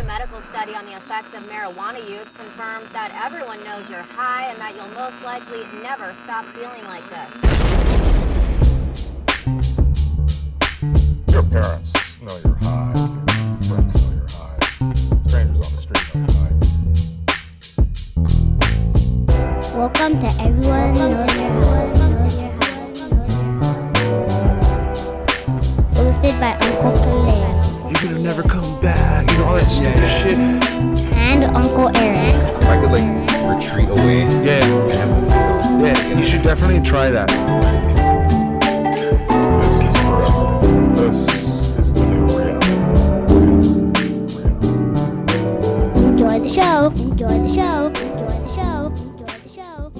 medical study on the effects of marijuana use confirms that everyone knows you're high and that you'll most likely never stop feeling like this. Your parents know you're high. Your friends know you're high. Strangers on the street know you're high. Welcome to Everyone Knows You're High. Hosted by Uncle Kalei. You're gonna never come back, you know, all that stupid shit. And Uncle Erik. If I could retreat away. Yeah, you should definitely try that. This is forever. This is the new reality. Enjoy the show. Enjoy the show. Enjoy the show. Enjoy the show.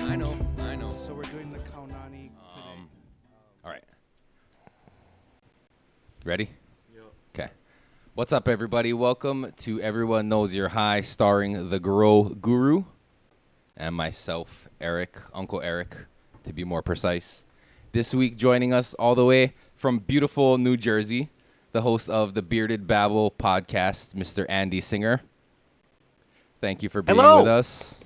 I know. So we're doing the Kaunani. All right. Ready? Okay. What's up, everybody? Welcome to Everyone Knows You're High, starring the Grow Guru and myself, Erik, Uncle Erik, to be more precise. This week, joining us all the way from beautiful New Jersey, the host of the Bearded Babble podcast, Mr. Andy Singer. Thank you for being Hello. with us.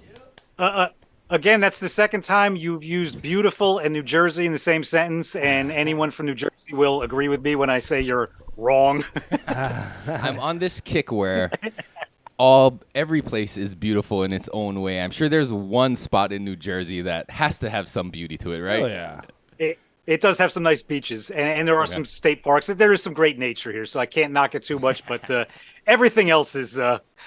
Again, that's the second time you've used beautiful and New Jersey in the same sentence, and anyone from New Jersey will agree with me when I say you're wrong. I'm on this kick where every place is beautiful in its own way. I'm sure there's one spot in New Jersey that has to have some beauty to it, right? Oh, yeah. It does have some nice beaches, and there are some state parks. There is some great nature here, so I can't knock it too much, but everything else is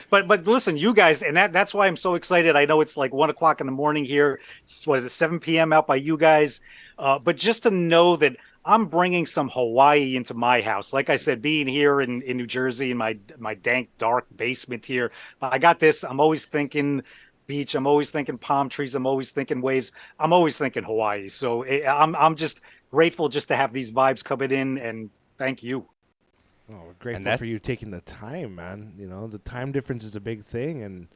but listen, you guys, and that's why I'm so excited. I know it's like 1 o'clock in the morning here. It's, what is it, 7 p.m. out by you guys? But just to know that I'm bringing some Hawaii into my house. Like I said, being here in New Jersey in my dank, dark basement here, I got this. I'm always thinking beach. I'm always thinking palm trees. I'm always thinking waves. I'm always thinking Hawaii. So I'm just grateful just to have these vibes coming in, and thank you. Oh, we're grateful for you taking the time, man. You know, the time difference is a big thing, and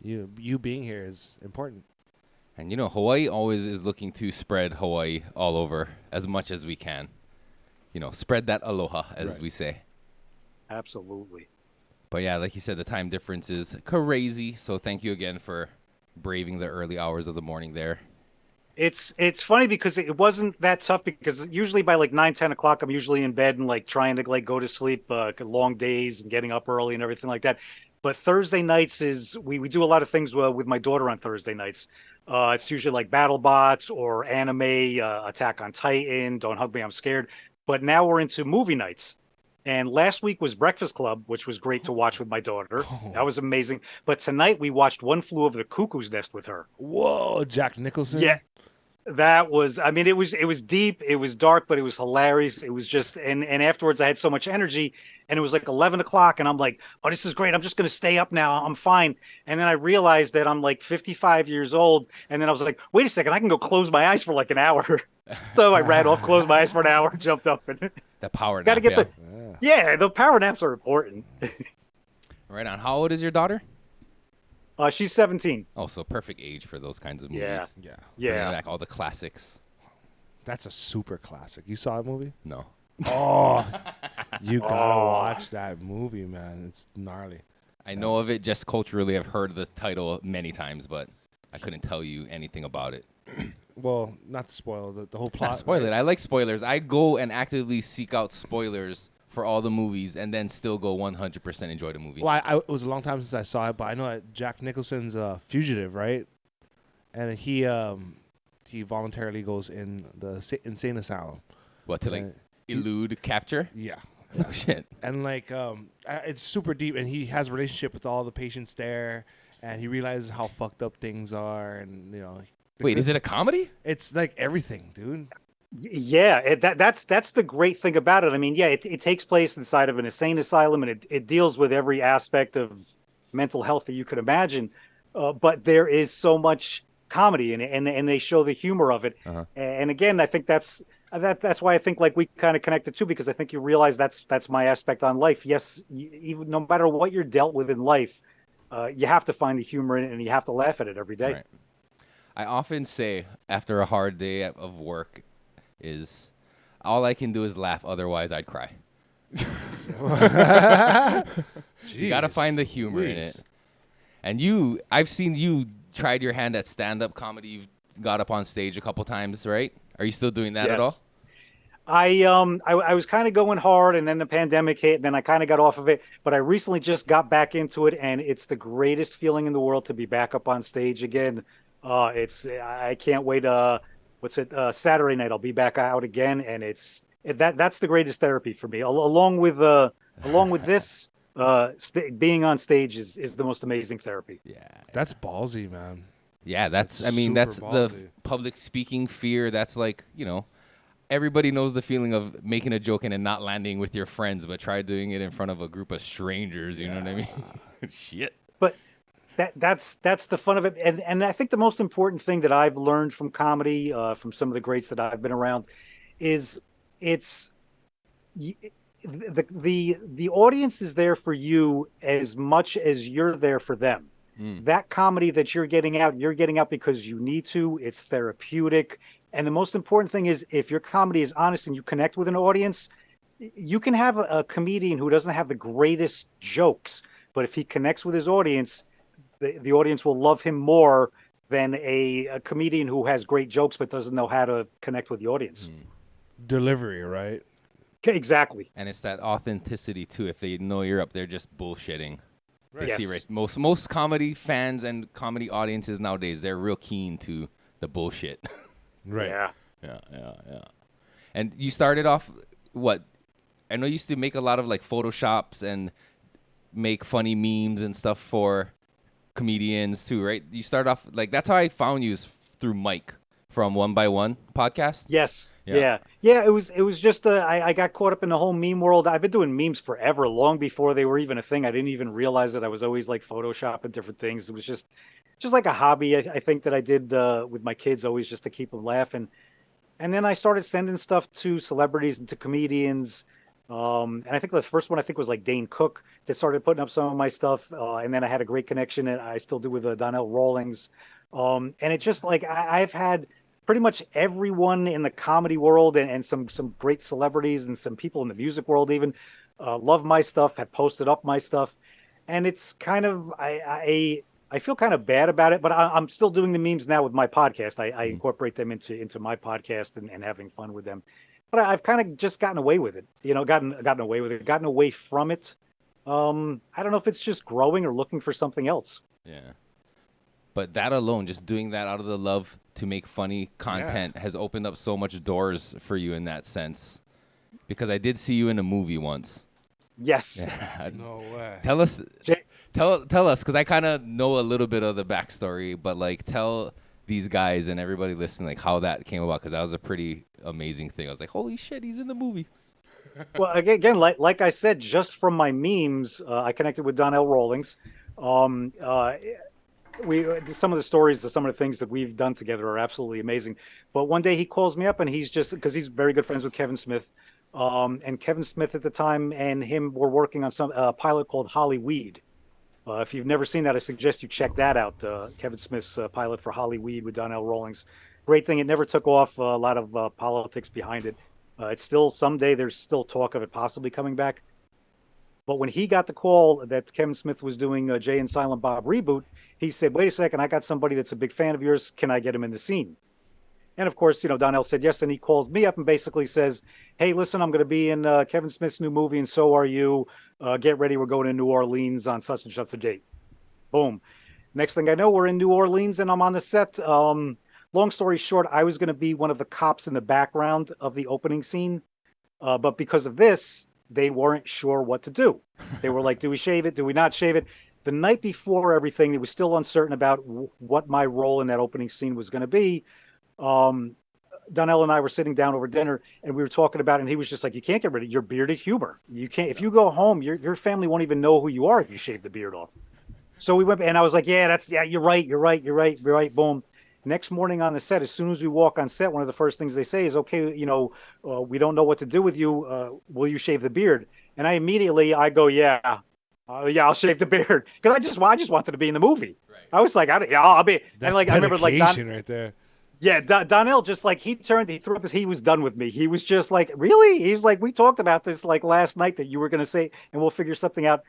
you being here is important. And you know, Hawaii always is looking to spread Hawaii all over as much as we can. You know, spread that aloha, as we say. Absolutely. But yeah, like you said, the time difference is crazy. So thank you again for braving the early hours of the morning there. It's funny because it wasn't that tough, because usually by like 9-10 o'clock, I'm usually in bed and like trying to go to sleep, long days and getting up early and everything like that. But Thursday nights we do a lot of things with my daughter on Thursday nights. It's usually like BattleBots or anime, Attack on Titan, Don't Hug Me, I'm Scared. But now we're into movie nights. And last week was Breakfast Club, which was great to watch with my daughter. That was amazing. But tonight we watched One Flew Over the Cuckoo's Nest with her. Whoa, Jack Nicholson. Yeah. That was, I mean, it was deep, it was dark, but it was hilarious. It was just, and afterwards I had so much energy, and it was like 11 o'clock, and I'm like, oh, this is great. I'm just going to stay up now. I'm fine. And then I realized that I'm like 55 years old. And then I was like, wait a second, I can go close my eyes for like an hour. So I ran off, closed my eyes for an hour, jumped up. And The power nap. got to get the power naps are important. Right on. How old is your daughter? She's 17. Oh, so perfect age for those kinds of movies. Yeah. Bringing back all the classics. That's a super classic. You saw that movie? No. Oh, you gotta watch that movie, man. It's gnarly. I know of it just culturally. I've heard the title many times, but I couldn't tell you anything about it. Well, not to spoil the whole plot. Not spoil it. I like spoilers. I go and actively seek out spoilers for all the movies and then still go 100% enjoy the movie. Well, it was a long time since I saw it, but I know that Jack Nicholson's a fugitive, right? And he voluntarily goes in the insane asylum. What, to elude capture? Yeah. Oh, shit. And it's super deep, and he has a relationship with all the patients there, and he realizes how fucked up things are, and Wait, is it a comedy? It's like everything, dude. Yeah, that's the great thing about it. I mean, yeah, it takes place inside of an insane asylum, and it deals with every aspect of mental health that you could imagine. But there is so much comedy in it, and they show the humor of it. And again, I think that's why I think like we kind of connected too, because I think you realize that's my aspect on life. Yes, even no matter what you're dealt with in life, you have to find the humor in it, and you have to laugh at it every day. Right. I often say after a hard day of work is all I can do is laugh, otherwise I'd cry. You got to find the humor in it. And I've seen you tried your hand at stand-up comedy. You've got up on stage a couple times, right? Are you still doing that at all? I was kind of going hard, and then the pandemic hit, and then I kind of got off of it. But I recently just got back into it, and it's the greatest feeling in the world to be back up on stage again. I can't wait. Saturday night I'll be back out again, and that's the greatest therapy for me. Along with this, being on stage is the most amazing therapy. Yeah, that's ballsy, man. Yeah, that's the ballsy. public speaking fear. That's like, everybody knows the feeling of making a joke and it not landing with your friends, but try doing it in front of a group of strangers. You know what I mean? Shit. But that's the fun of it, and I think the most important thing that I've learned from comedy, from some of the greats that I've been around, is the audience is there for you as much as you're there for them. That comedy that you're getting out because you need to. It's therapeutic, and the most important thing is if your comedy is honest and you connect with an audience, you can have a comedian who doesn't have the greatest jokes, but if he connects with his audience, the audience will love him more than a comedian who has great jokes but doesn't know how to connect with the audience. Delivery, right? Exactly. And it's that authenticity too. If they know you're up there just bullshitting. Right. Yes. See, right? Most comedy fans and comedy audiences nowadays, they're real keen to the bullshit. Right. Yeah. Yeah. And you started off what? I know you used to make a lot of like Photoshops and make funny memes and stuff for comedians too, right? You start off like that's how I found you is through Mike from One by One podcast. Yes. Yeah. It was just I got caught up in the whole meme world. I've been doing memes forever, long before they were even a thing. I didn't even realize that I was always like Photoshopping different things. It was just like a hobby. I think that I did with my kids, always just to keep them laughing. And then I started sending stuff to celebrities and to comedians. And I think the first one was like Dane Cook that started putting up some of my stuff. And then I had a great connection that I still do with Donnell Rawlings. And it's just like I've had pretty much everyone in the comedy world and some great celebrities and some people in the music world even love my stuff, have posted up my stuff. And it's kind of, I feel kind of bad about it, but I'm still doing the memes now with my podcast. I incorporate them into my podcast and having fun with them. But I've kind of just gotten away with it, gotten away from it. I don't know if it's just growing or looking for something else. Yeah. But that alone, just doing that out of the love to make funny content has opened up so much doors for you in that sense. Because I did see you in a movie once. Yes. Yeah. No way. Tell us, because I kind of know a little bit of the backstory, but like tell these guys and everybody listening like how that came about, because that was a pretty amazing thing. I was like, holy shit, he's in the movie. Well, again, like I said, just from my memes, I connected with Donnell Rawlings. Some of the stories, some of the things that we've done together are absolutely amazing. But one day he calls me up, and he's just, because he's very good friends with Kevin Smith, and Kevin Smith at the time and him were working on some pilot called Hollyweed. If you've never seen that, I suggest you check that out. Kevin Smith's pilot for Hollyweed with Donnell Rawlings. Great thing. It never took off. A lot of politics behind it. It's still, someday there's still talk of it possibly coming back. But when he got the call that Kevin Smith was doing Jay and Silent Bob reboot, he said, wait a second, I got somebody that's a big fan of yours. Can I get him in the scene? And of course, Donnell said yes. And he calls me up and basically says, hey, listen, I'm going to be in Kevin Smith's new movie, and so are you. Get ready. We're going to New Orleans on such and such a date. Boom. Next thing I know, we're in New Orleans and I'm on the set. Long story short, I was going to be one of the cops in the background of the opening scene. But because of this, they weren't sure what to do. They were like, do we shave it? Do we not shave it? the night before everything, it was still uncertain about what my role in that opening scene was going to be. Donnell and I were sitting down over dinner, and we were talking about it, and he was just like, you can't get rid of your bearded humor. You can't, if you go home, your family won't even know who you are if you shave the beard off. So we went, and I was like, yeah, you're right. Boom. Next morning on the set, as soon as we walk on set, one of the first things they say is, okay, we don't know what to do with you. Will you shave the beard? And I go, yeah, I'll shave the beard. Cause I just wanted to be in the movie. Right. I was like, I'll be. That's and like, I remember like right there. Yeah, Donnell just like he threw up his, he was done with me. He was just like, really? He was like, we talked about this like last night that you were going to say, and we'll figure something out.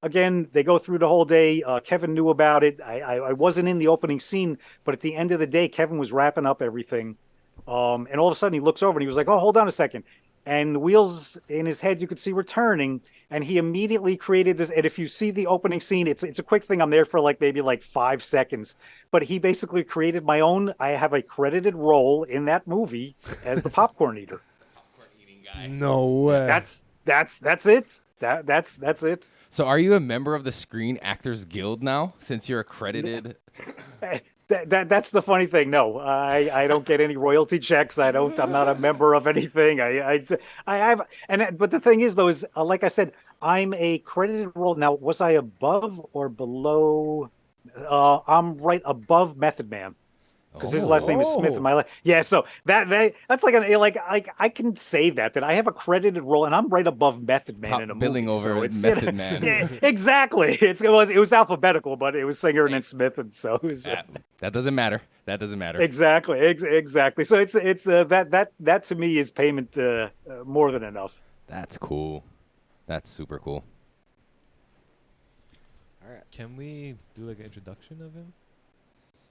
Again, they go through the whole day. Kevin knew about it. I wasn't in the opening scene, but at the end of the day, Kevin was wrapping up everything. And all of a sudden he looks over and he was like, oh, hold on a second. And the wheels in his head, you could see were turning, and he immediately created this. And if you see the opening scene, it's a quick thing. I'm there for like maybe like 5 seconds, but he basically created my own. I have a credited role in that movie as the popcorn eater. Popcorn eating guy. No way. That's it. That's it. So are you a member of the Screen Actors Guild now, since you're accredited? That's the funny thing. No, I don't get any royalty checks. I'm not a member of anything. But the thing is though, is like I said, I'm a credited role. Now, was I above or below? I'm right above Method Man. Because his last name is Smith in my life. Yeah, so that's like I can say that I have a credited role, and I'm right above Method Man Top in a billing movie. over Method Man. Yeah, exactly. It was alphabetical, but it was Singer and then Smith, and so it was, that doesn't matter. That doesn't matter. Exactly. So it's that to me is payment more than enough. That's cool. That's super cool. All right. Can we do like an introduction of him?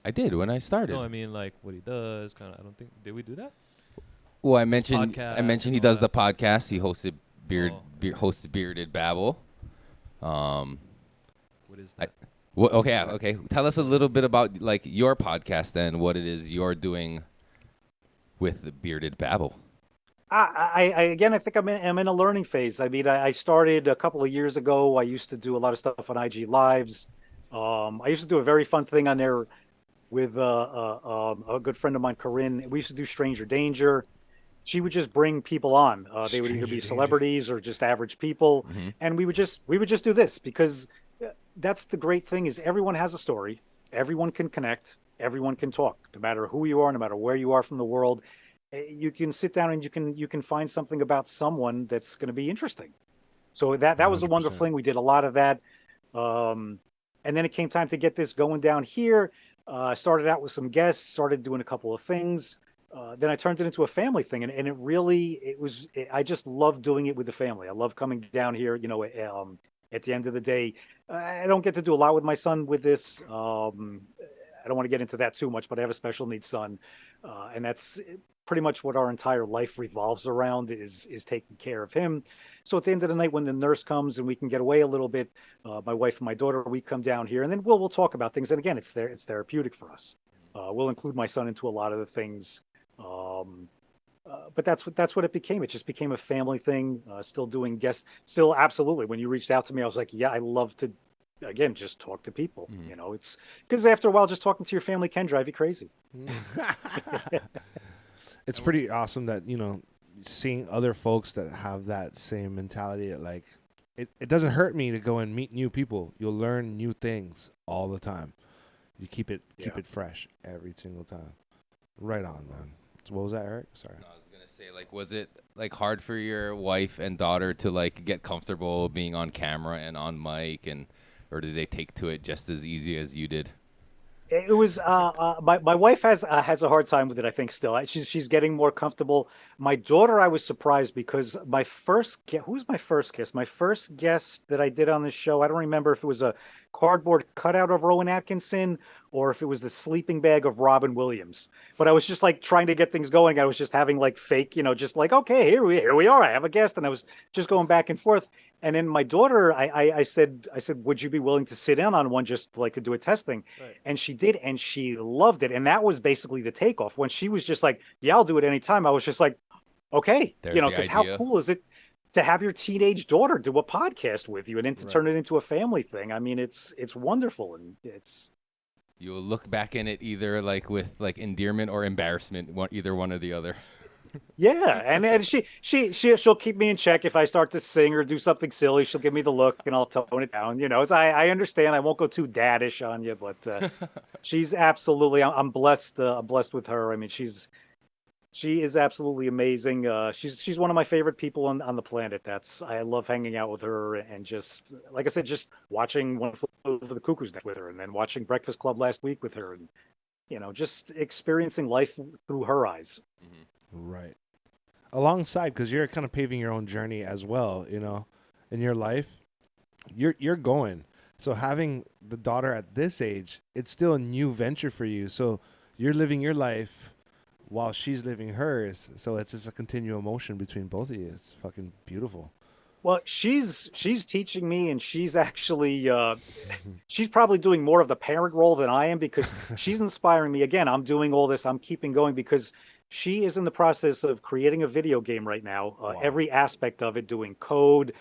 I did when I started. No, I mean like what he does. Kind of. I don't think did we do that? Well, I mentioned he does the podcast. He hosted hosted Bearded Babble. What is that? Okay. Tell us a little bit about like your podcast and what it is you're doing with the Bearded Babble. I think I'm in a learning phase. I mean, I started a couple of years ago. I used to do a lot of stuff on IG Lives. I used to do a very fun thing on there with a good friend of mine, Corinne. We used to do Stranger Danger. She would just bring people on. They would either be celebrities or just average people, and we would just do this because that's the great thing is everyone has a story. Everyone can connect. Everyone can talk. No matter who you are, no matter where you are from the world, you can sit down and you can find something about someone that's going to be interesting. So that was a wonderful thing. We did a lot of that, and then it came time to get this going down here. I started out with some guests, started doing a couple of things. Then I turned it into a family thing. And I just love doing it with the family. I love coming down here, at the end of the day. I don't get to do a lot with my son with this. I don't want to get into that too much, but I have a special needs son. And that's pretty much what our entire life revolves around is taking care of him. So at the end of the night, when the nurse comes and we can get away a little bit, my wife and my daughter, we come down here and then we'll talk about things. And again, it's therapeutic for us. We'll include my son into a lot of the things. But that's what it became. It just became a family thing. Still doing guests. Still, absolutely. When you reached out to me, I was like, yeah, I love to, again, just talk to people. It's because after a while, just talking to your family can drive you crazy. It's pretty awesome that, seeing other folks that have that same mentality that like, it doesn't hurt me to go and meet new people. You'll learn new things all the time. You keep it fresh every single time. Right on, man. So what was that, Eric? Sorry. No, I was gonna say, like, was it like hard for your wife and daughter to like get comfortable being on camera and on mic, or did they take to it just as easy as you did? It was my wife has a hard time with it. I think still she's getting more comfortable. My daughter, I was surprised because who's my first guest? My first guest that I did on this show, I don't remember if it was a cardboard cutout of Rowan Atkinson or if it was the sleeping bag of Robin Williams. But I was just like trying to get things going. I was just having like fake, just like, okay, here we are. I have a guest, and I was just going back and forth. And then my daughter, I said, would you be willing to sit in on one just like to do a testing? Right. And she did, and she loved it. And that was basically the takeoff. When she was just like, yeah, I'll do it anytime. I was just like, okay, because how cool is it? to have your teenage daughter do a podcast with you and then to Right. turn it into a family thing. I mean, it's wonderful, and it's You'll look back in it either like with like endearment or embarrassment, either one or the other. yeah. And she'll keep me in check if I start to sing or do something silly. She'll give me the look, and I'll tone it down. You know, I understand. I won't go too daddish on you, but she's absolutely. I'm blessed. I'm blessed with her. I mean, she is absolutely amazing. She's one of my favorite people on the planet. I love hanging out with her and just like I said, just watching One Flew Over the Cuckoo's Nest with her, and then watching Breakfast Club last week with her, and just experiencing life through her eyes. Right. Alongside, because you're kind of paving your own journey as well, in your life. You're going. So having the daughter at this age, it's still a new venture for you. So you're living your life while she's living hers. So it's just a continual motion between both of you. It's fucking beautiful. Well, she's teaching me, and she's actually she's probably doing more of the parent role than I am because she's inspiring me. Again, I'm doing all this. I'm keeping going because she is in the process of creating a video game right now. Every aspect of it, doing code,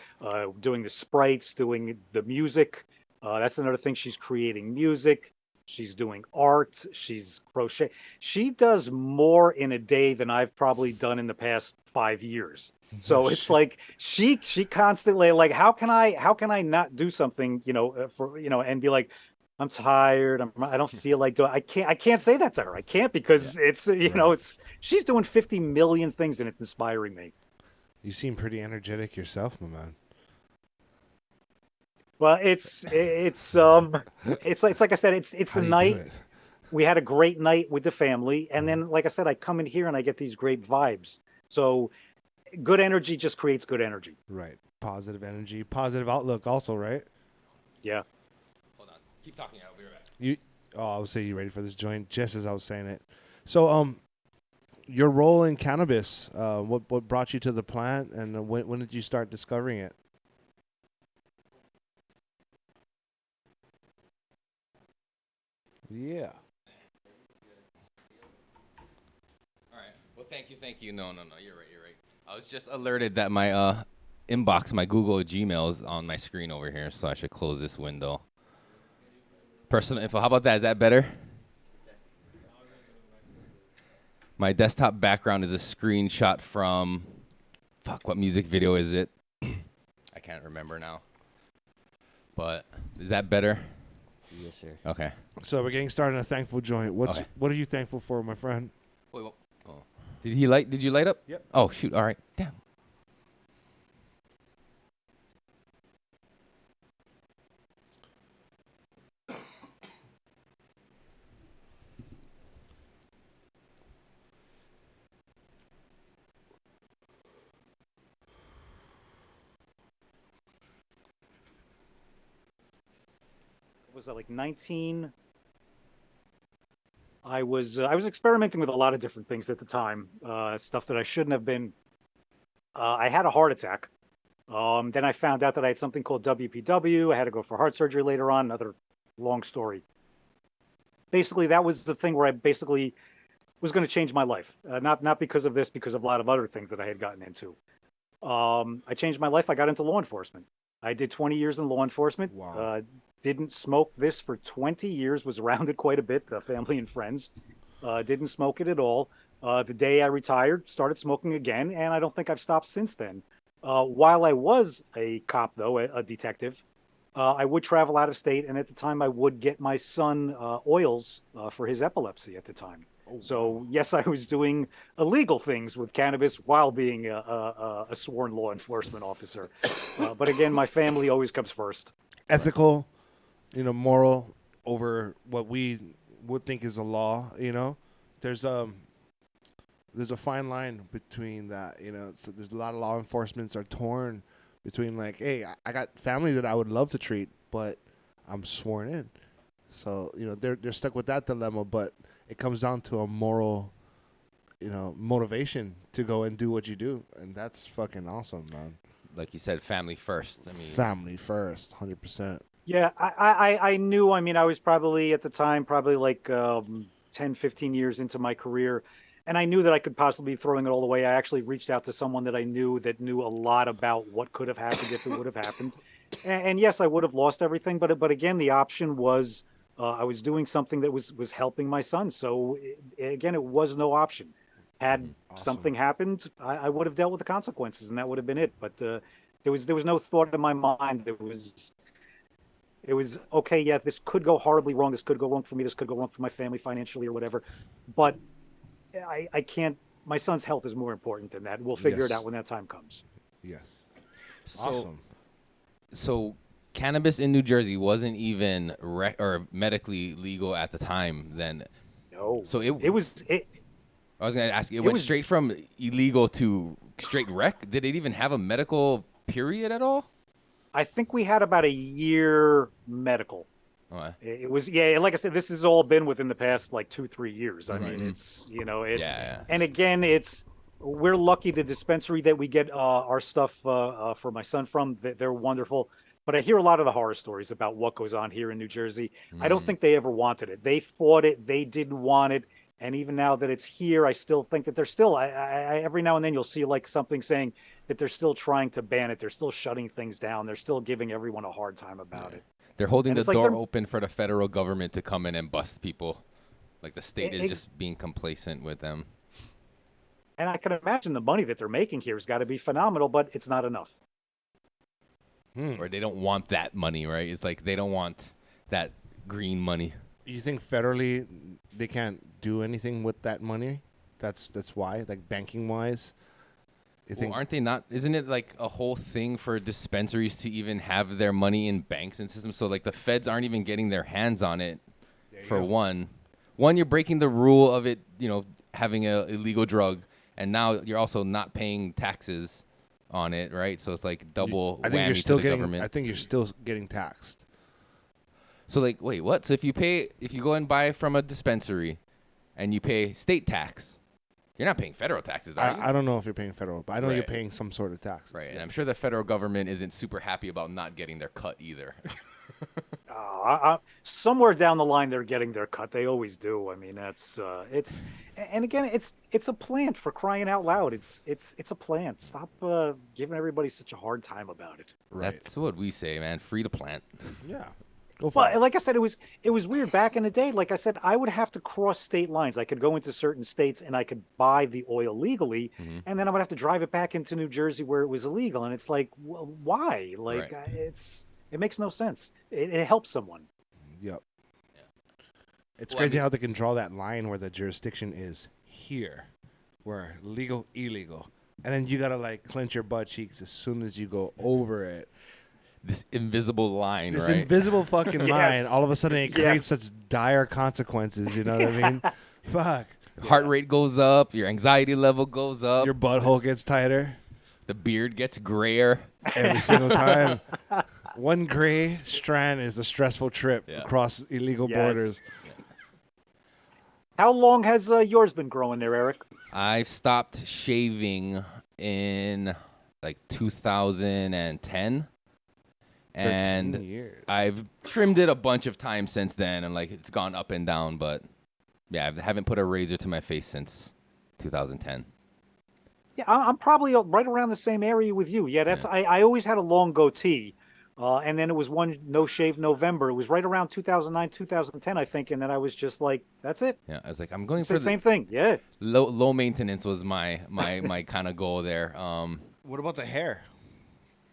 doing the sprites, doing the music. That's another thing. She's creating music. She's doing art. She's crochet. She does more in a day than I've probably done in the past 5 years. So it's like she constantly like, how can I not do something, and be like, I'm tired. I don't feel like doing. I can't say that to her. I can't because it's she's doing 50 million things and it's inspiring me. You seem pretty energetic yourself, my man. Well, it's like I said, it's How the do you night. do it? We had a great night with the family, and then like I said, I come in here and I get these great vibes. So good energy just creates good energy. Right. Positive energy, positive outlook also, right? Yeah. Hold on. Keep talking. I'll be right back. I would say you ready for this joint just as I was saying it. So your role in cannabis, what brought you to the plant, and when did you start discovering it? Yeah. All right. Well, thank you. No, you're right. I was just alerted that my inbox, my Google Gmail is on my screen over here, so I should close this window. Personal info. How about that? Is that better? My desktop background is a screenshot from, what music video is it? I can't remember now. But is that better? Yes, sir. Okay. So we're getting started on a thankful joint. Okay. What are you thankful for, my friend? Wait, oh. Did you light up? Yep. Oh, shoot. All right. Damn. Was like 19. I was experimenting with a lot of different things at the time, stuff that I shouldn't have been. I had a heart attack. Then I found out that I had something called WPW. I had to go for heart surgery later on. Another long story. Basically, that was the thing where I basically was going to change my life. Not because of this, because of a lot of other things that I had gotten into. I changed my life. I got into law enforcement. I did 20 years in law enforcement. Wow. Didn't smoke this for 20 years, was around it quite a bit, family and friends. Didn't smoke it at all. The day I retired, started smoking again, and I don't think I've stopped since then. While I was a cop, though, a detective, I would travel out of state, and at the time I would get my son oils for his epilepsy at the time. So, yes, I was doing illegal things with cannabis while being a sworn law enforcement officer. But again, my family always comes first. Ethical, moral over what we would think is a law. There's a fine line between that. So there's a lot of law enforcements are torn between like, hey, I got family that I would love to treat, but I'm sworn in. So they're stuck with that dilemma. But it comes down to a moral, motivation to go and do what you do, and that's fucking awesome, man. Like you said, family first. I mean, family first, 100%. Yeah, I knew. I mean, I was probably at the time, like 10, 15 years into my career. and I knew that I could possibly be throwing it all away. I actually reached out to someone that I knew that knew a lot about what could have happened if it would have happened. And yes, I would have lost everything, but again, the option was I was doing something that was helping my son. So again, it was no option. Had something happened, I would have dealt with the consequences, and that would have been it. But there was no thought in my mind. It was okay. Yeah, this could go horribly wrong. This could go wrong for me. This could go wrong for my family financially or whatever. But I can't. My son's health is more important than that. We'll figure it out when that time comes. Yes. So, Awesome. So cannabis in New Jersey wasn't even or medically legal at the time then. No. So it was. I was going to ask, it went straight from illegal to straight rec? Did it even have a medical period at all? I think we had about a year medical. Okay. It was, like I said, this has all been within the past like 2-3 years. I mean, it's, and again, we're lucky the dispensary that we get our stuff for my son from, they're wonderful. But I hear a lot of the horror stories about what goes on here in New Jersey. I don't think they ever wanted it. They fought it. They didn't want it. And even now that it's here, I still think that they're still, I every now and then you'll see like something saying that they're still trying to ban it. They're still shutting things down. They're still giving everyone a hard time about it. They're holding the door open for the federal government to come in and bust people. Like the state is just being complacent with them. And I can imagine the money that they're making here has got to be phenomenal, but it's not enough. Or they don't want that money, right? It's like they don't want that green money. You think federally they can't do anything with that money? That's why, like banking wise. Well, aren't they not? Isn't it like a whole thing for dispensaries to even have their money in banks and systems? So like the feds aren't even getting their hands on it. For one, you're breaking the rule of it. Having a illegal drug, and now you're also not paying taxes on it, right? So it's like double whammy to the government. I think you're still getting taxed. So like, wait, what? So if you go and buy from a dispensary, and you pay state tax, you're not paying federal taxes, are you? I don't know if you're paying federal, but I know you're paying some sort of taxes. Right, and I'm sure the federal government isn't super happy about not getting their cut either. Somewhere down the line, they're getting their cut. They always do. I mean, and again, it's a plant, for crying out loud. It's a plant. Stop giving everybody such a hard time about it. Right. That's what we say, man. Free to plant. Yeah. Well, like I said, it was weird back in the day. Like I said, I would have to cross state lines. I could go into certain states and I could buy the oil legally, and then I would have to drive it back into New Jersey where it was illegal. And it's like, well, why? Like it makes no sense. It helps someone. Yep. Yeah. It's crazy how they can draw that line where the jurisdiction is here, where legal, illegal, and then you gotta like clench your butt cheeks as soon as you go over it. This invisible line, this right? invisible fucking line. All of a sudden, it creates such dire consequences. You know what I mean? Fuck. Heart rate goes up. Your anxiety level goes up. Your butthole gets tighter. The beard gets grayer. Every single time. One gray strand is a stressful trip across illegal borders. How long has yours been growing there, Eric? I've stopped shaving in like 2010. And years. I've trimmed it a bunch of times since then, and like it's gone up and down. But yeah, I haven't put a razor to my face since 2010. Yeah, I'm probably right around the same area with you. Yeah, I always had a long goatee, and then it was one no shave November. It was right around 2009, 2010, I think, and then I was just like, that's it. Yeah, I was like, I'm going for the same thing. Yeah, low maintenance was my kind of goal there. What about the hair?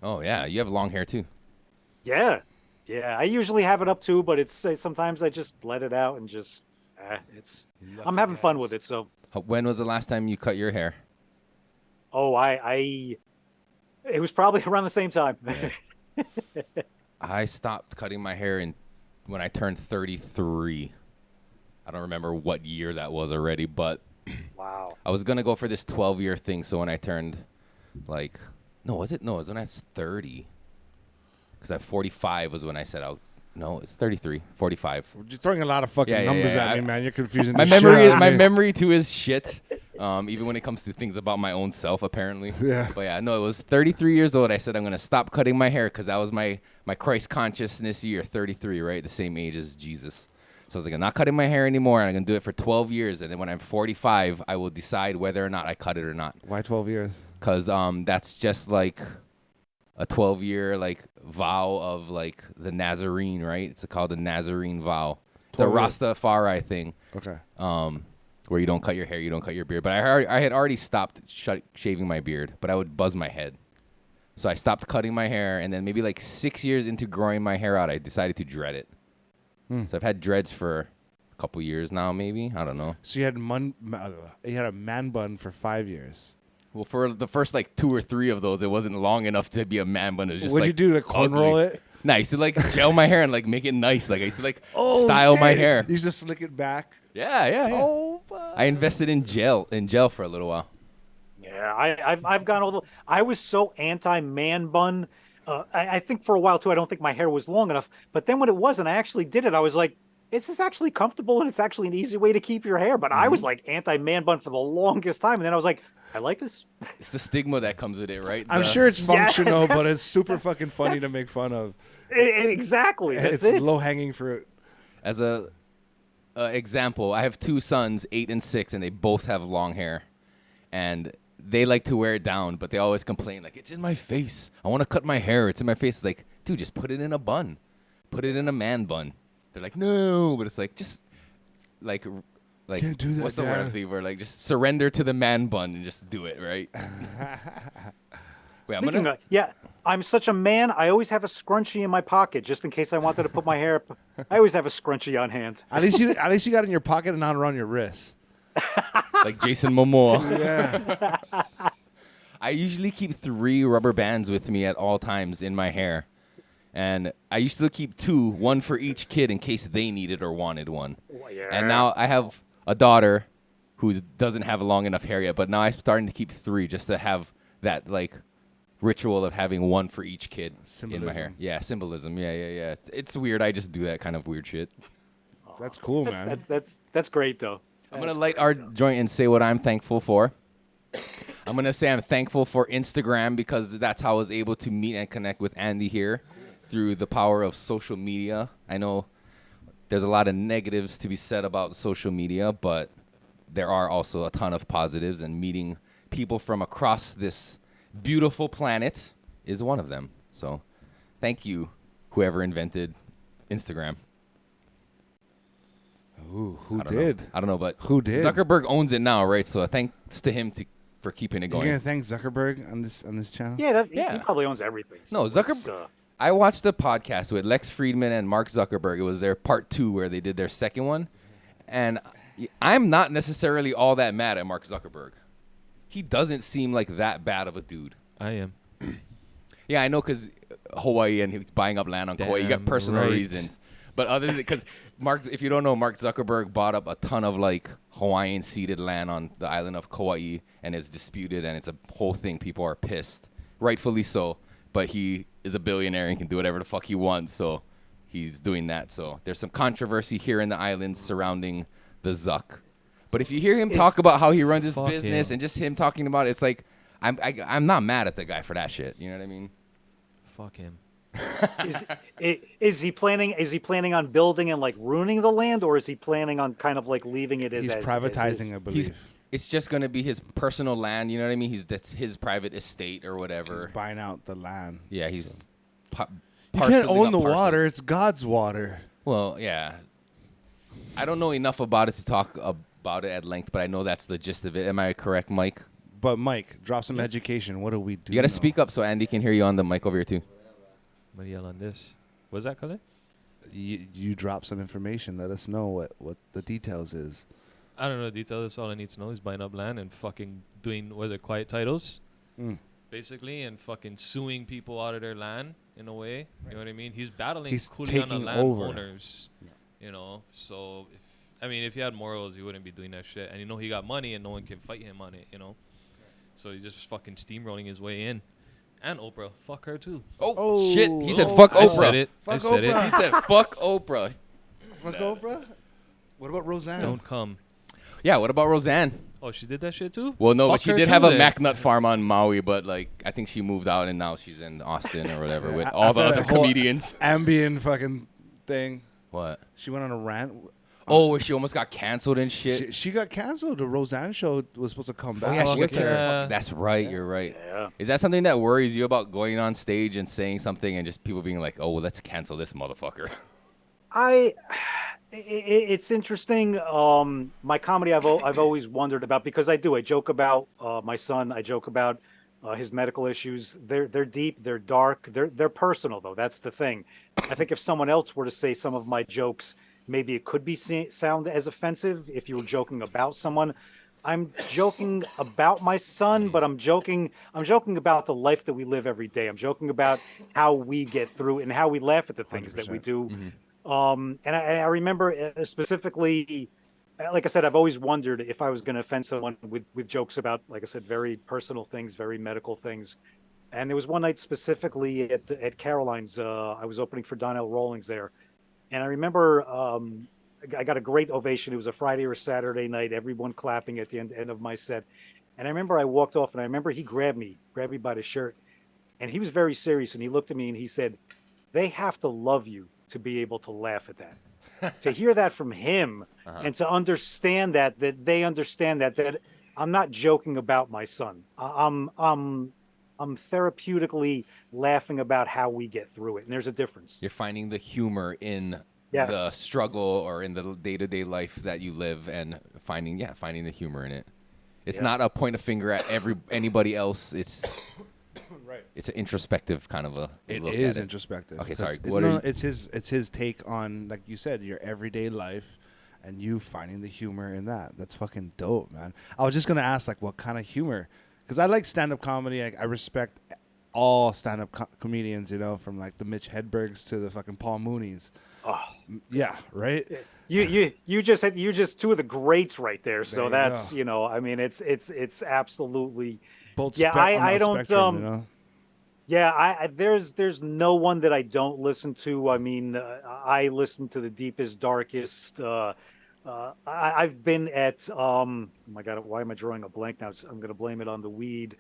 Oh yeah, you have long hair too. Yeah. I usually have it up too, but it's sometimes I just let it out and just I'm having fun with it. So when was the last time you cut your hair? Oh, it was probably around the same time. I stopped cutting my hair when I turned 33. I don't remember what year that was already, but wow. I was gonna go for this 12-year thing. So when I turned it was when I was 30. Because at 45 was when I said no, it's 33, 45. You're throwing a lot of fucking numbers at me, man. You're confusing my the memory. shit out of My me. memory too is shit. Even when it comes to things about my own self, apparently. Yeah. But yeah, no, it was 33 years old. I said I'm gonna stop cutting my hair because that was my Christ consciousness year, 33, right? The same age as Jesus. So I was like, I'm not cutting my hair anymore, and I'm gonna do it for 12 years. And then when I'm 45, I will decide whether or not I cut it or not. Why 12 years? Cause that's just like a 12-year like vow of like the Nazarene, right? It's called the Nazarene vow. It's a 12 years. Rastafari thing. Okay. Where you don't cut your hair, you don't cut your beard. But I had already stopped shaving my beard, but I would buzz my head. So I stopped cutting my hair, and then maybe like 6 years into growing my hair out, I decided to dread it. So I've had dreads for a couple years now, maybe. I don't know. So you had a man bun for 5 years. Well, for the first like 2 or 3 of those, it wasn't long enough to be a man bun. It was just What'd like you do to cornroll ugly. it? No, I used to like gel my hair and like make it nice. Like I used to like Oh, style my shit. hair. You used to slick it back. Yeah. Oh, fuck. I invested in gel for a little while. Yeah, I've gone all the. I was so anti man bun. I think for a while too. I don't think my hair was long enough. But then when it wasn't, I actually did it. I was like, "Is this actually comfortable? And it's actually an easy way to keep your hair." But I was like anti man bun for the longest time, and then I was like, "I like this." It's the stigma that comes with it, right? I'm sure it's functional, but it's super fucking funny to make fun of. Exactly. That's It's it. low hanging fruit. As a example, I have 2 sons, 8 and 6, and they both have long hair, and they like to wear it down, but they always complain like, "It's in my face. I want to cut my hair. It's in my face." It's like, dude, just put it in a bun. Put it in a man bun. They're like, "No," but it's like just like Can't do that, what's the Dad. word where like just surrender to the man bun and just do it, right? Wait, Speaking of, yeah, I'm such a man. I always have a scrunchie in my pocket just in case I wanted to put my hair up. I always have a scrunchie on hand. At least you got it in your pocket and not around your wrist. like Jason Momoa. Yeah. I usually keep 3 rubber bands with me at all times in my hair. And I used to keep 2, one for each kid in case they needed or wanted one. Yeah. And now I have a daughter who doesn't have long enough hair yet, but now I'm starting to keep 3 just to have that like ritual of having one for each kid in my hair. Symbolism. Yeah, symbolism. Yeah. It's weird. I just do that kind of weird shit. That's cool, man. That's great though. I'm going to light our joint and say what I'm thankful for. I'm going to say I'm thankful for Instagram because that's how I was able to meet and connect with Andy here through the power of social media. I know there's a lot of negatives to be said about social media, but there are also a ton of positives, and meeting people from across this beautiful planet is one of them. So thank you, whoever invented Instagram. Ooh, who I don't did? know. I don't know, but Who did? Zuckerberg owns it now, right? So thanks to him for keeping it You're going. gonna thank Zuckerberg on this channel? Yeah, Yeah. He probably owns everything. No, So it's, Zuckerberg. I watched the podcast with Lex Friedman and Mark Zuckerberg. It was their part 2 where they did their second one. And I'm not necessarily all that mad at Mark Zuckerberg. He doesn't seem like that bad of a dude. I am. Yeah, I know, because Hawaii and he's buying up land on Kauai. You got Damn personal right. reasons. But other than, because Mark, if you don't know, Mark Zuckerberg bought up a ton of like Hawaiian ceded land on the island of Kauai, and it's disputed, and it's a whole thing. People are pissed, rightfully so. But he is a billionaire and can do whatever the fuck he wants, so he's doing that. So there's some controversy here in the islands surrounding the Zuck. But if you hear him talk about how he runs his Fuck business him. and just him talking about it, it's like I'm not mad at the guy for that shit. You know what I mean? Fuck him. is he planning on building and like ruining the land, or is he planning on kind of like leaving it as He's as privatizing, is? I believe. It's just gonna be his personal land. You know what I mean? That's his private estate or He's whatever. buying out the land. Yeah, he's. You parceling can't own up the parcels. water. It's God's water. Well, yeah. I don't know enough about it to talk about it at length, but I know that's the gist of it. Am I correct, Mike? But Mike, drop some education. What do we do? You gotta know? speak up so Andy can hear you on the mic over here too. I'm gonna yell on this. What's that, Kalei? You drop some information. Let us know what the details is. I don't know the details. That's all I need to know. He's buying up land and fucking doing, what are they, quiet titles, basically, and fucking suing people out of their land in a way. You know what I mean? He's battling He's Kuleana taking landowners. You know, so if he had morals, he wouldn't be doing that shit. And you know he got money, and no one can fight him on it. You know, so he's just fucking steamrolling his way in. And Oprah, fuck her too. Oh, shit! He said oh, fuck I Oprah. said it. I Fuck said Oprah. He said fuck Oprah. Fuck Oprah. What about Roseanne? it. Don't come. Yeah. What about Roseanne? Oh, she did that shit too? Well, no, but Fuck she her did too have a then. Mac Nut farm on Maui, but like I think she moved out and now she's in Austin or whatever with all the After other that whole comedians. Ambien fucking thing. What? She went on a rant Oh, where she almost got canceled and shit. She got canceled. The Roseanne show was supposed to come back. Oh, yeah, she got Yeah. That's right. You're right. Yeah. Is that something that worries you about going on stage and saying something and just people being like, "Oh, well, let's cancel this motherfucker"? It's interesting. My comedy, I've always wondered about, because I joke about my son. I joke about his medical issues. They're deep, they're dark, they're personal though. That's the thing. I think if someone else were to say some of my jokes, maybe it could be sound as offensive if you were joking about someone. I'm joking about my son, but I'm joking about the life that we live every day. I'm joking about how we get through and how we laugh at the things that we do. And I remember specifically, like I said, I've always wondered if I was going to offend someone with jokes about, like I said, very personal things, very medical things. And there was one night specifically at Caroline's. I was opening for Donnell Rawlings there, and I remember I got a great ovation. It was a Friday or Saturday night, everyone clapping at the end of my set. And I remember I walked off, and I remember he grabbed me by the shirt, and he was very serious, and he looked at me and he said, "They have to love you to be able to laugh at that." To hear that from him, and to understand that they understand that I'm not joking about my son. I'm therapeutically laughing about how we get through it, and there's a difference. You're finding the humor in Yes. the struggle or in the day-to-day life that you live, and finding the humor in it. It's not a point of finger at anybody else. It's Right. It's an introspective kind of a It look is at introspective. Okay, sorry. It's his take on, like you said, your everyday life, and you finding the humor in that. That's fucking dope, man. I was just gonna ask, like, what kind of humor? Because I like stand-up comedy. I respect all stand-up comedians, you know, from like the Mitch Hedbergs to the fucking Paul Mooney's. Oh. Yeah, right. You just two of the greats right there. So you that's go. I mean, it's absolutely. Both Yeah, on I that don't. spectrum, you know? Yeah, there's no one that I don't listen to. I mean, I listen to the deepest, darkest. I've been at. Oh my God, why am I drawing a blank now? I'm going to blame it on the weed.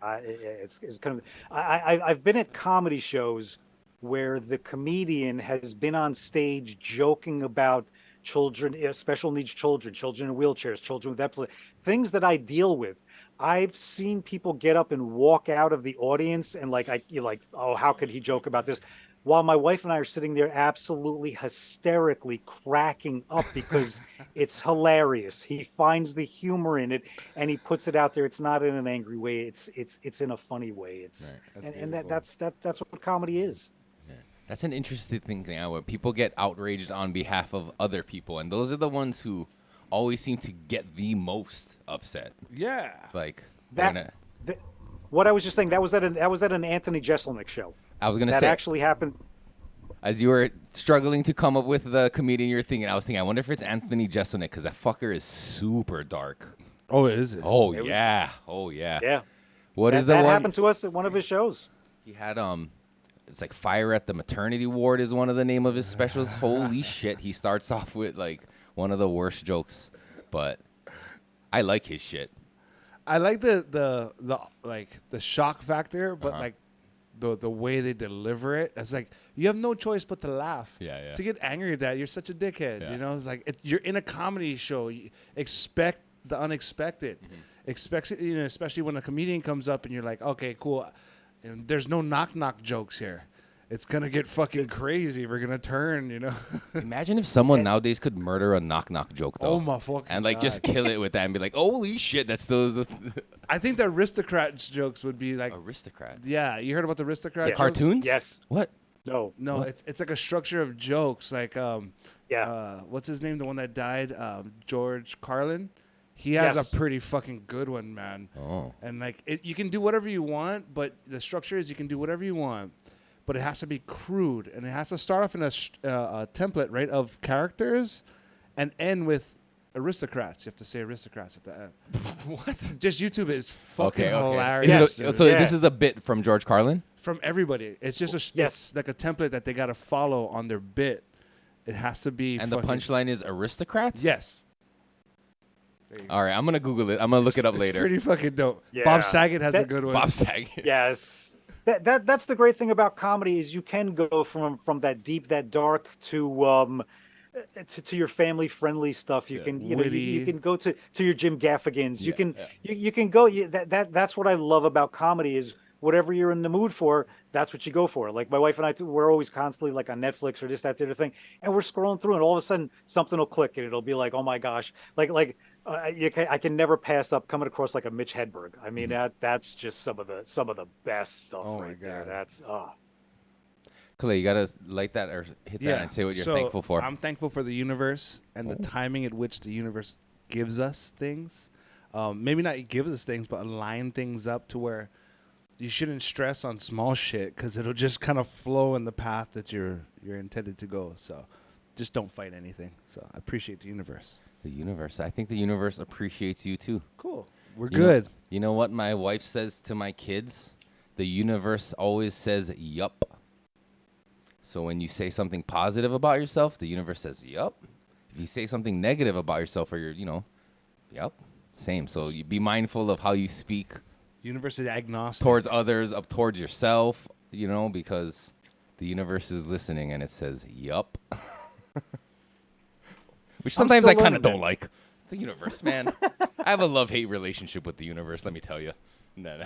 It's kind of. I've been at comedy shows where the comedian has been on stage joking about children, special needs children, children in wheelchairs, children with epilepsy, things that I deal with. I've seen people get up and walk out of the audience and oh, how could he joke about this? While my wife and I are sitting there absolutely hysterically cracking up because it's hilarious. He finds the humor in it and he puts it out there. It's not in an angry way. It's in a funny way. It's Right. and that's what comedy is. That's an interesting thing now, where people get outraged on behalf of other people, and those are the ones who always seem to get the most upset. Yeah. Like What I was just saying, that was at an Anthony Jeselnik show. I was gonna That say, actually happened. as you were struggling to come up with the comedian you're thinking, I was thinking, I wonder if it's Anthony Jeselnik, because that fucker is super dark. Oh, is it? Oh It was- yeah, oh yeah. Yeah. What is the that one? happened to us at one of his shows. He had it's like Fire at the Maternity Ward is one of the name of his specials. Holy shit, he starts off with like one of the worst jokes, but I like his shit. I like the like the shock factor, but like the way they deliver it. It's like you have no choice but to laugh. Yeah. To get angry at that, you're such a dickhead. Yeah. You know, it's like you're in a comedy show. You expect the unexpected. Expect especially when a comedian comes up and you're like, okay, cool. And there's no knock jokes here. It's gonna get fucking crazy. We're gonna turn, you know. Imagine if someone nowadays could murder a knock joke though. Oh my fucking and like God. just kill it with that and be like, holy shit, that's those I think the aristocrats jokes would be like, aristocrats. yeah. You heard about the aristocrat Yeah. jokes? Cartoons? Yes. What? No. No, What? it's like a structure of jokes. Like Yeah. what's his name? The one that died, George Carlin. He has Yes. a pretty fucking good one, man. Oh. And like you can do whatever you want, but the structure is you can do whatever you want, but it has to be crude and it has to start off in a template, right, of characters, and end with aristocrats. You have to say aristocrats at the end. What? Just YouTube it. It's fucking Okay. hilarious. Is it so Yeah. this is a bit from George Carlin? From everybody. It's just it's like a template that they got to follow on their bit. It has to be. And the punchline is aristocrats? Yes. All right, I'm going to Google it. I'm going to look it up It's later. pretty fucking dope. Yeah. Bob Saget has a That- good one. Bob Saget. Yes. That's the great thing about comedy is you can go from that deep, that dark to to your family friendly stuff. You can, you Witty. can go to your Jim Gaffigans. You Yeah, can, yeah. you can go, that's what I love about comedy is whatever you're in the mood for, that's what you go for. Like my wife and I, we're always constantly like on Netflix or this, that, the other thing. And we're scrolling through and all of a sudden something will click and it'll be like, oh my gosh, I can never pass up coming across like a Mitch Hedberg. I mean, that's just some of the best stuff Oh my right there. God. That's, Kalei, you gotta light that or hit that and say what you're so thankful for. I'm thankful for the universe and the timing at which the universe gives us things. Maybe not gives us things, but align things up to where you shouldn't stress on small shit because it'll just kind of flow in the path that you're intended to go. So just don't fight anything. So I appreciate the universe. The universe. I think the universe appreciates you too. Cool. We're You good. You know what my wife says to my kids? The universe always says yup. So when you say something positive about yourself, the universe says yup. If you say something negative about yourself or you're, yup, same. So you be mindful of how you speak Universe is agnostic. towards others, up towards yourself, because the universe is listening and it says yup. Which sometimes I still kind of learning don't like. The universe, man. I have a love-hate relationship with the universe, let me tell you. No.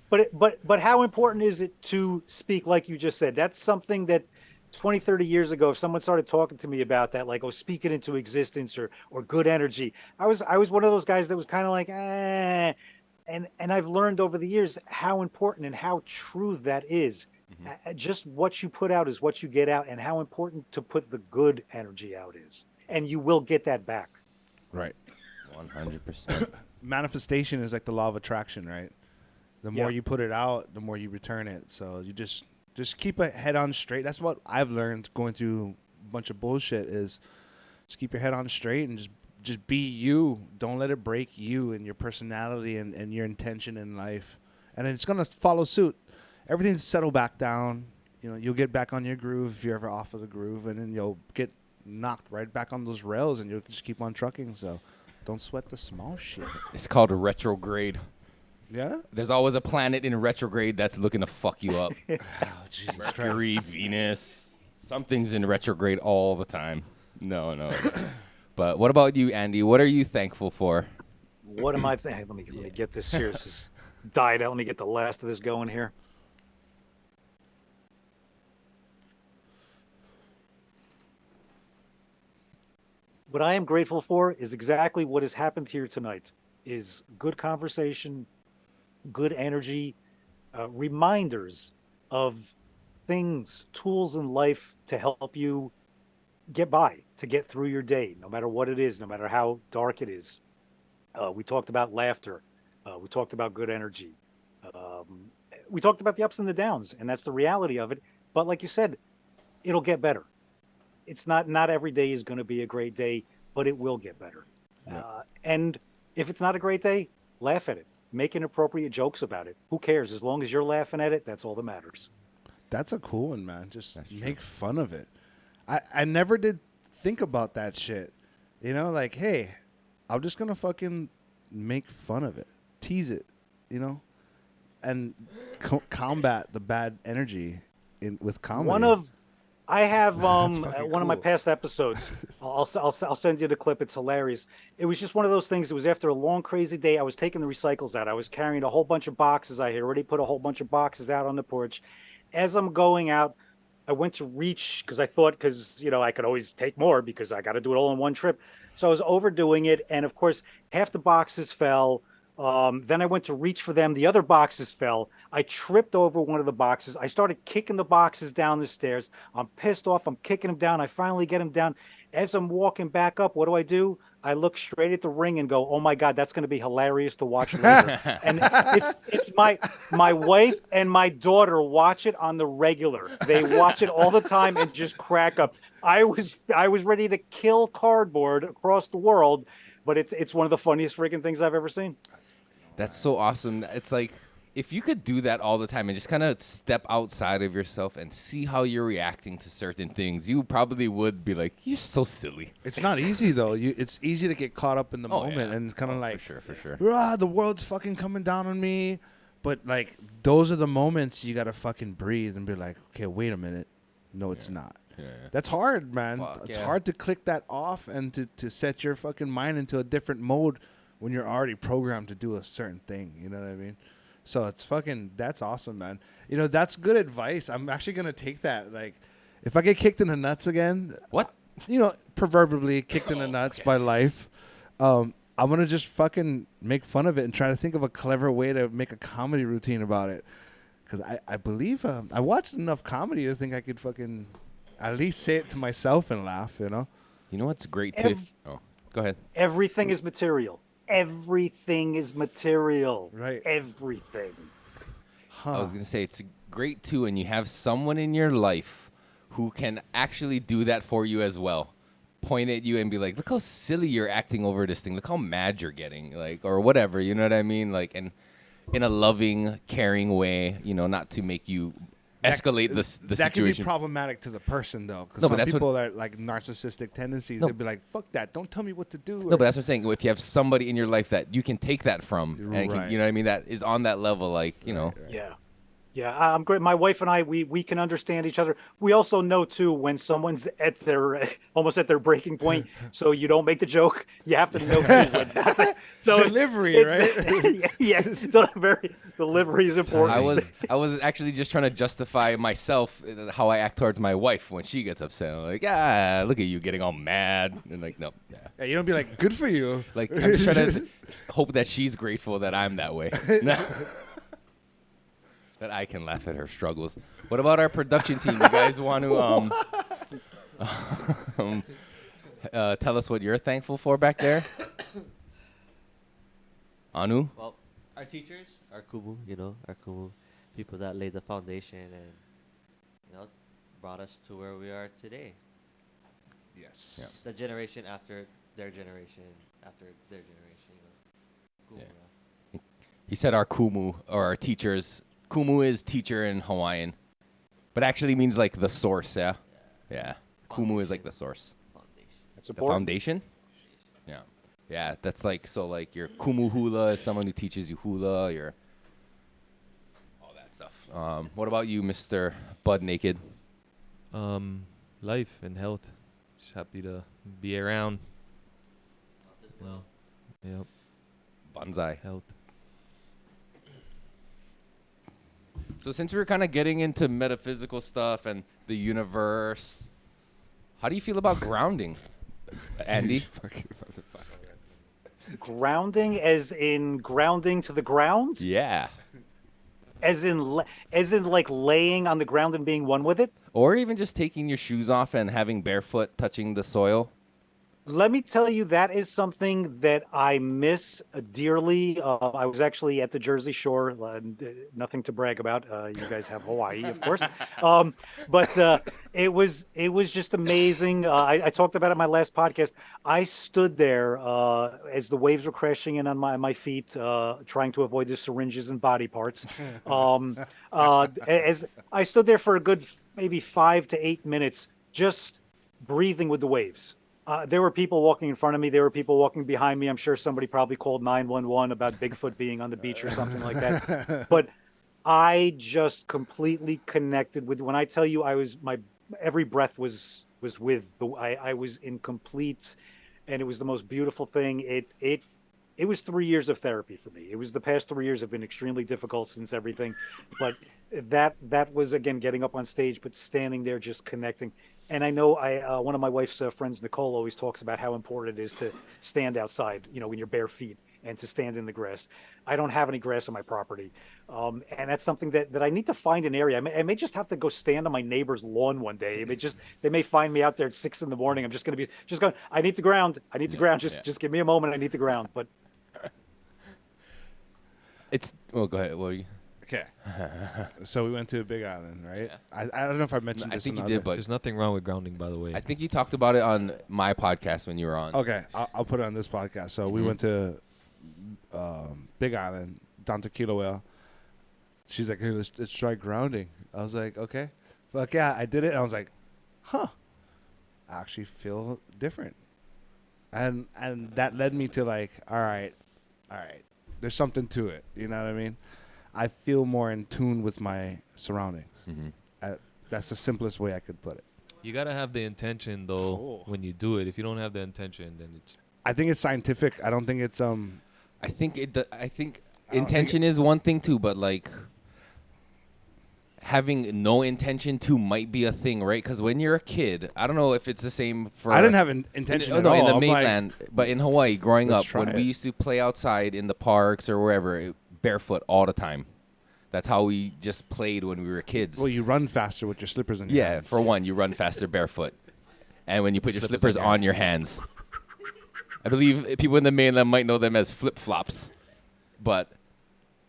But how important is it to speak like you just said? That's something that 20, 30 years ago, if someone started talking to me about that, like, speak it into existence or good energy, I was one of those guys that was kind of like, eh. And I've learned over the years how important and how true that is. Just what you put out is what you get out, and how important to put the good energy out is. And you will get that back. Right. 100%. Manifestation is like the law of attraction, right? The more Yeah. you put it out, the more you return it. So you just keep a head on straight. That's what I've learned going through a bunch of bullshit is just keep your head on straight and just be you. Don't let it break you and your personality and your intention in life. And it's going to follow suit. Everything's settle back down. You'll get back on your groove if you're ever off of the groove, and then you'll get knocked right back on those rails and you'll just keep on trucking. So don't sweat the small shit. It's called a retrograde. Yeah? There's always a planet in retrograde that's looking to fuck you up. Oh, Jesus Christ. Mercury, Venus, something's in retrograde all the time. No. But what about you, Andy? What are you thankful for? What am I thinking? Let me get this here. This is died out. Let me get the last of this going here. What I am grateful for is exactly what has happened here tonight, is good conversation, good energy, reminders of things, tools in life to help you get by, to get through your day, no matter what it is, no matter how dark it is. We talked about laughter. We talked about good energy. We talked about the ups and the downs, and that's the reality of it. But like you said, it'll get better. It's not every day is going to be a great day, but it will get better. Yeah. And if it's not a great day, laugh at it. Make inappropriate jokes about it. Who cares? As long as you're laughing at it, that's all that matters. That's a cool one, man. Just That's make fun of it. I never did think about that shit. Like, hey, I'm just going to fucking make fun of it. Tease it, and combat the bad energy with comedy. I have That's fucking one of my cool. past episodes. I'll send you the clip. It's hilarious. It was just one of those things. It was after a long, crazy day. I was taking the recycles out. I was carrying a whole bunch of boxes. I had already put a whole bunch of boxes out on the porch. As I'm going out, I went to reach because I thought I could always take more because I got to do it all in one trip. So I was overdoing it, and of course, half the boxes fell. Then I went to reach for them. The other boxes fell. I tripped over one of the boxes. I started kicking the boxes down the stairs. I'm pissed off. I'm kicking them down. I finally get them down. As I'm walking back up, what do? I look straight at the ring and go, "Oh my God, that's going to be hilarious to watch later." And it's my wife and my daughter watch it on the regular. They watch it all the time and just crack up. I was ready to kill cardboard across the world, but it's one of the funniest freaking things I've ever seen. That's so awesome. It's like, if you could do that all the time and just kind of step outside of yourself and see how you're reacting to certain things, you probably would be like, you're so silly. It's not easy, though. It's easy to get caught up in the Oh, moment yeah. and kind of like, For sure. the world's fucking coming down on me. But, like, those are the moments you got to fucking breathe and be like, okay, wait a minute. No, it's not. That's hard, man. Fuck, it's yeah. hard to click that off and to set your fucking mind into a different mode when you're already programmed to do a certain thing. You know what I mean? So that's awesome, man. You know, that's good advice. I'm actually going to take that. Like, if I get kicked in the nuts again, What? you know, proverbially kicked in the nuts by life, I'm going to just fucking make fun of it and try to think of a clever way to make a comedy routine about it. Because I believe I watched enough comedy to think I could fucking at least say it to myself and laugh, you know? You know what's great too? Oh, go ahead. Everything is material. Everything is material. Right. Everything. I was gonna say it's great too, and you have someone in your life who can actually do that for you as well. Point at you and be like, "Look how silly you're acting over this thing. Look how mad you're getting, like, or whatever." You know what I mean? Like, and in a loving, caring way. You know, not to make you escalate the That situation. can be problematic to the person, though. Because No, but some that's what- people are like narcissistic tendencies. No. They'll be like, fuck that. Don't tell me what to do. No, but that's what I'm saying. If you have somebody in your life that you can take that from, and Right. you know what I mean, that is on that level, like, you know. Yeah. Yeah, I'm great. My wife and I, we can understand each other. We also know too when someone's at their almost at their breaking point, so you don't make the joke. You have to know too when not to. So Delivery, right? Yeah, so delivery is important. I was actually just trying to justify myself how I act towards my wife when she gets upset. I'm like, look at you getting all mad, and like, no, Yeah, you don't be like, good for you. like I'm just trying to hope that she's grateful that I'm that way. That I can laugh at her struggles. What about our production team? You guys want to tell us what you're thankful for back there? Anu? Well, our teachers, our kumu, our kumu, people that laid the foundation and, brought us to where we are today. Yes. Yeah. The generation after their generation, after their generation, Kumu, Yeah. yeah. He said our kumu, or our teachers. Kumu is teacher in Hawaiian, but actually means like the source, yeah? Yeah. Kumu is like the source. Foundation. That's The important. foundation? Yeah. Yeah, that's like, so like your kumu hula is someone who teaches you hula, your all that stuff. What about you, Mr. Bud Naked? Life and health. Just happy to be around. As well. Yep. Bonsai. Health. So since we were kind of getting into metaphysical stuff and the universe, how do you feel about grounding, Andy? Grounding, as in grounding to the ground, Yeah. as in like laying on the ground and being one with it. Or even just taking your shoes off and having barefoot touching the soil. Let me tell you, that is something that I miss dearly. I was actually at the Jersey Shore. Nothing to brag about. You guys have Hawaii, of course. But it was just amazing. I talked about it in my last podcast. I stood there as the waves were crashing in on my feet, trying to avoid the syringes and body parts. As I stood there for a good maybe 5 to 8 minutes, just breathing with the waves. There were people walking in front of me. There were people walking behind me. I'm sure somebody probably called 911 about Bigfoot being on the beach or something like that. But I just completely connected with. When I tell you, my every breath was with. I was in complete, and it was the most beautiful thing. It was 3 years of therapy for me. It was the past 3 years have been extremely difficult since everything, but that was, again, getting up on stage, but standing there just connecting. And I know one of my wife's friends, Nicole, always talks about how important it is to stand outside, when you're bare feet, and to stand in the grass. I don't have any grass on my property. And that's something that I need to find an area. I may just have to go stand on my neighbor's lawn one day. They may find me out there at 6 a.m. I'm just going to be going, I need to ground. I need to ground. Just give me a moment. I need to ground. But Go ahead. Well, Okay. So we went to Big Island, right? I don't know if I mentioned I this. think in you other- did, but There's nothing wrong with grounding, by the way. I think you talked about it on my podcast when you were on. Okay, I'll put it on this podcast. So we went to Big Island, down to Kilauea. She's like, hey, let's try grounding. I was like, okay. Fuck yeah, I did it. And I was like, huh. I actually feel different. And that led me to like, all right. There's something to it. You know what I mean? I feel more in tune with my surroundings. Mm-hmm. That's the simplest way I could put it. You gotta have the intention though when you do it. If you don't have the intention, then it's. I think it's scientific. I don't think it's I think intention is one thing too, but like having no intention to might be a thing, right? Because when you're a kid, I don't know if it's the same for. I didn't have intention at no, all. in the I'm mainland, but in Hawaii, growing up, let's try when we it. used to play outside in the parks or wherever, barefoot all the time. That's how we just played when we were kids. Well, you run faster with your slippers in your Yeah, hands. for one, you run faster barefoot. And when you put your Slippers slippers on on your hands. I believe people in the mainland might know them as flip-flops. But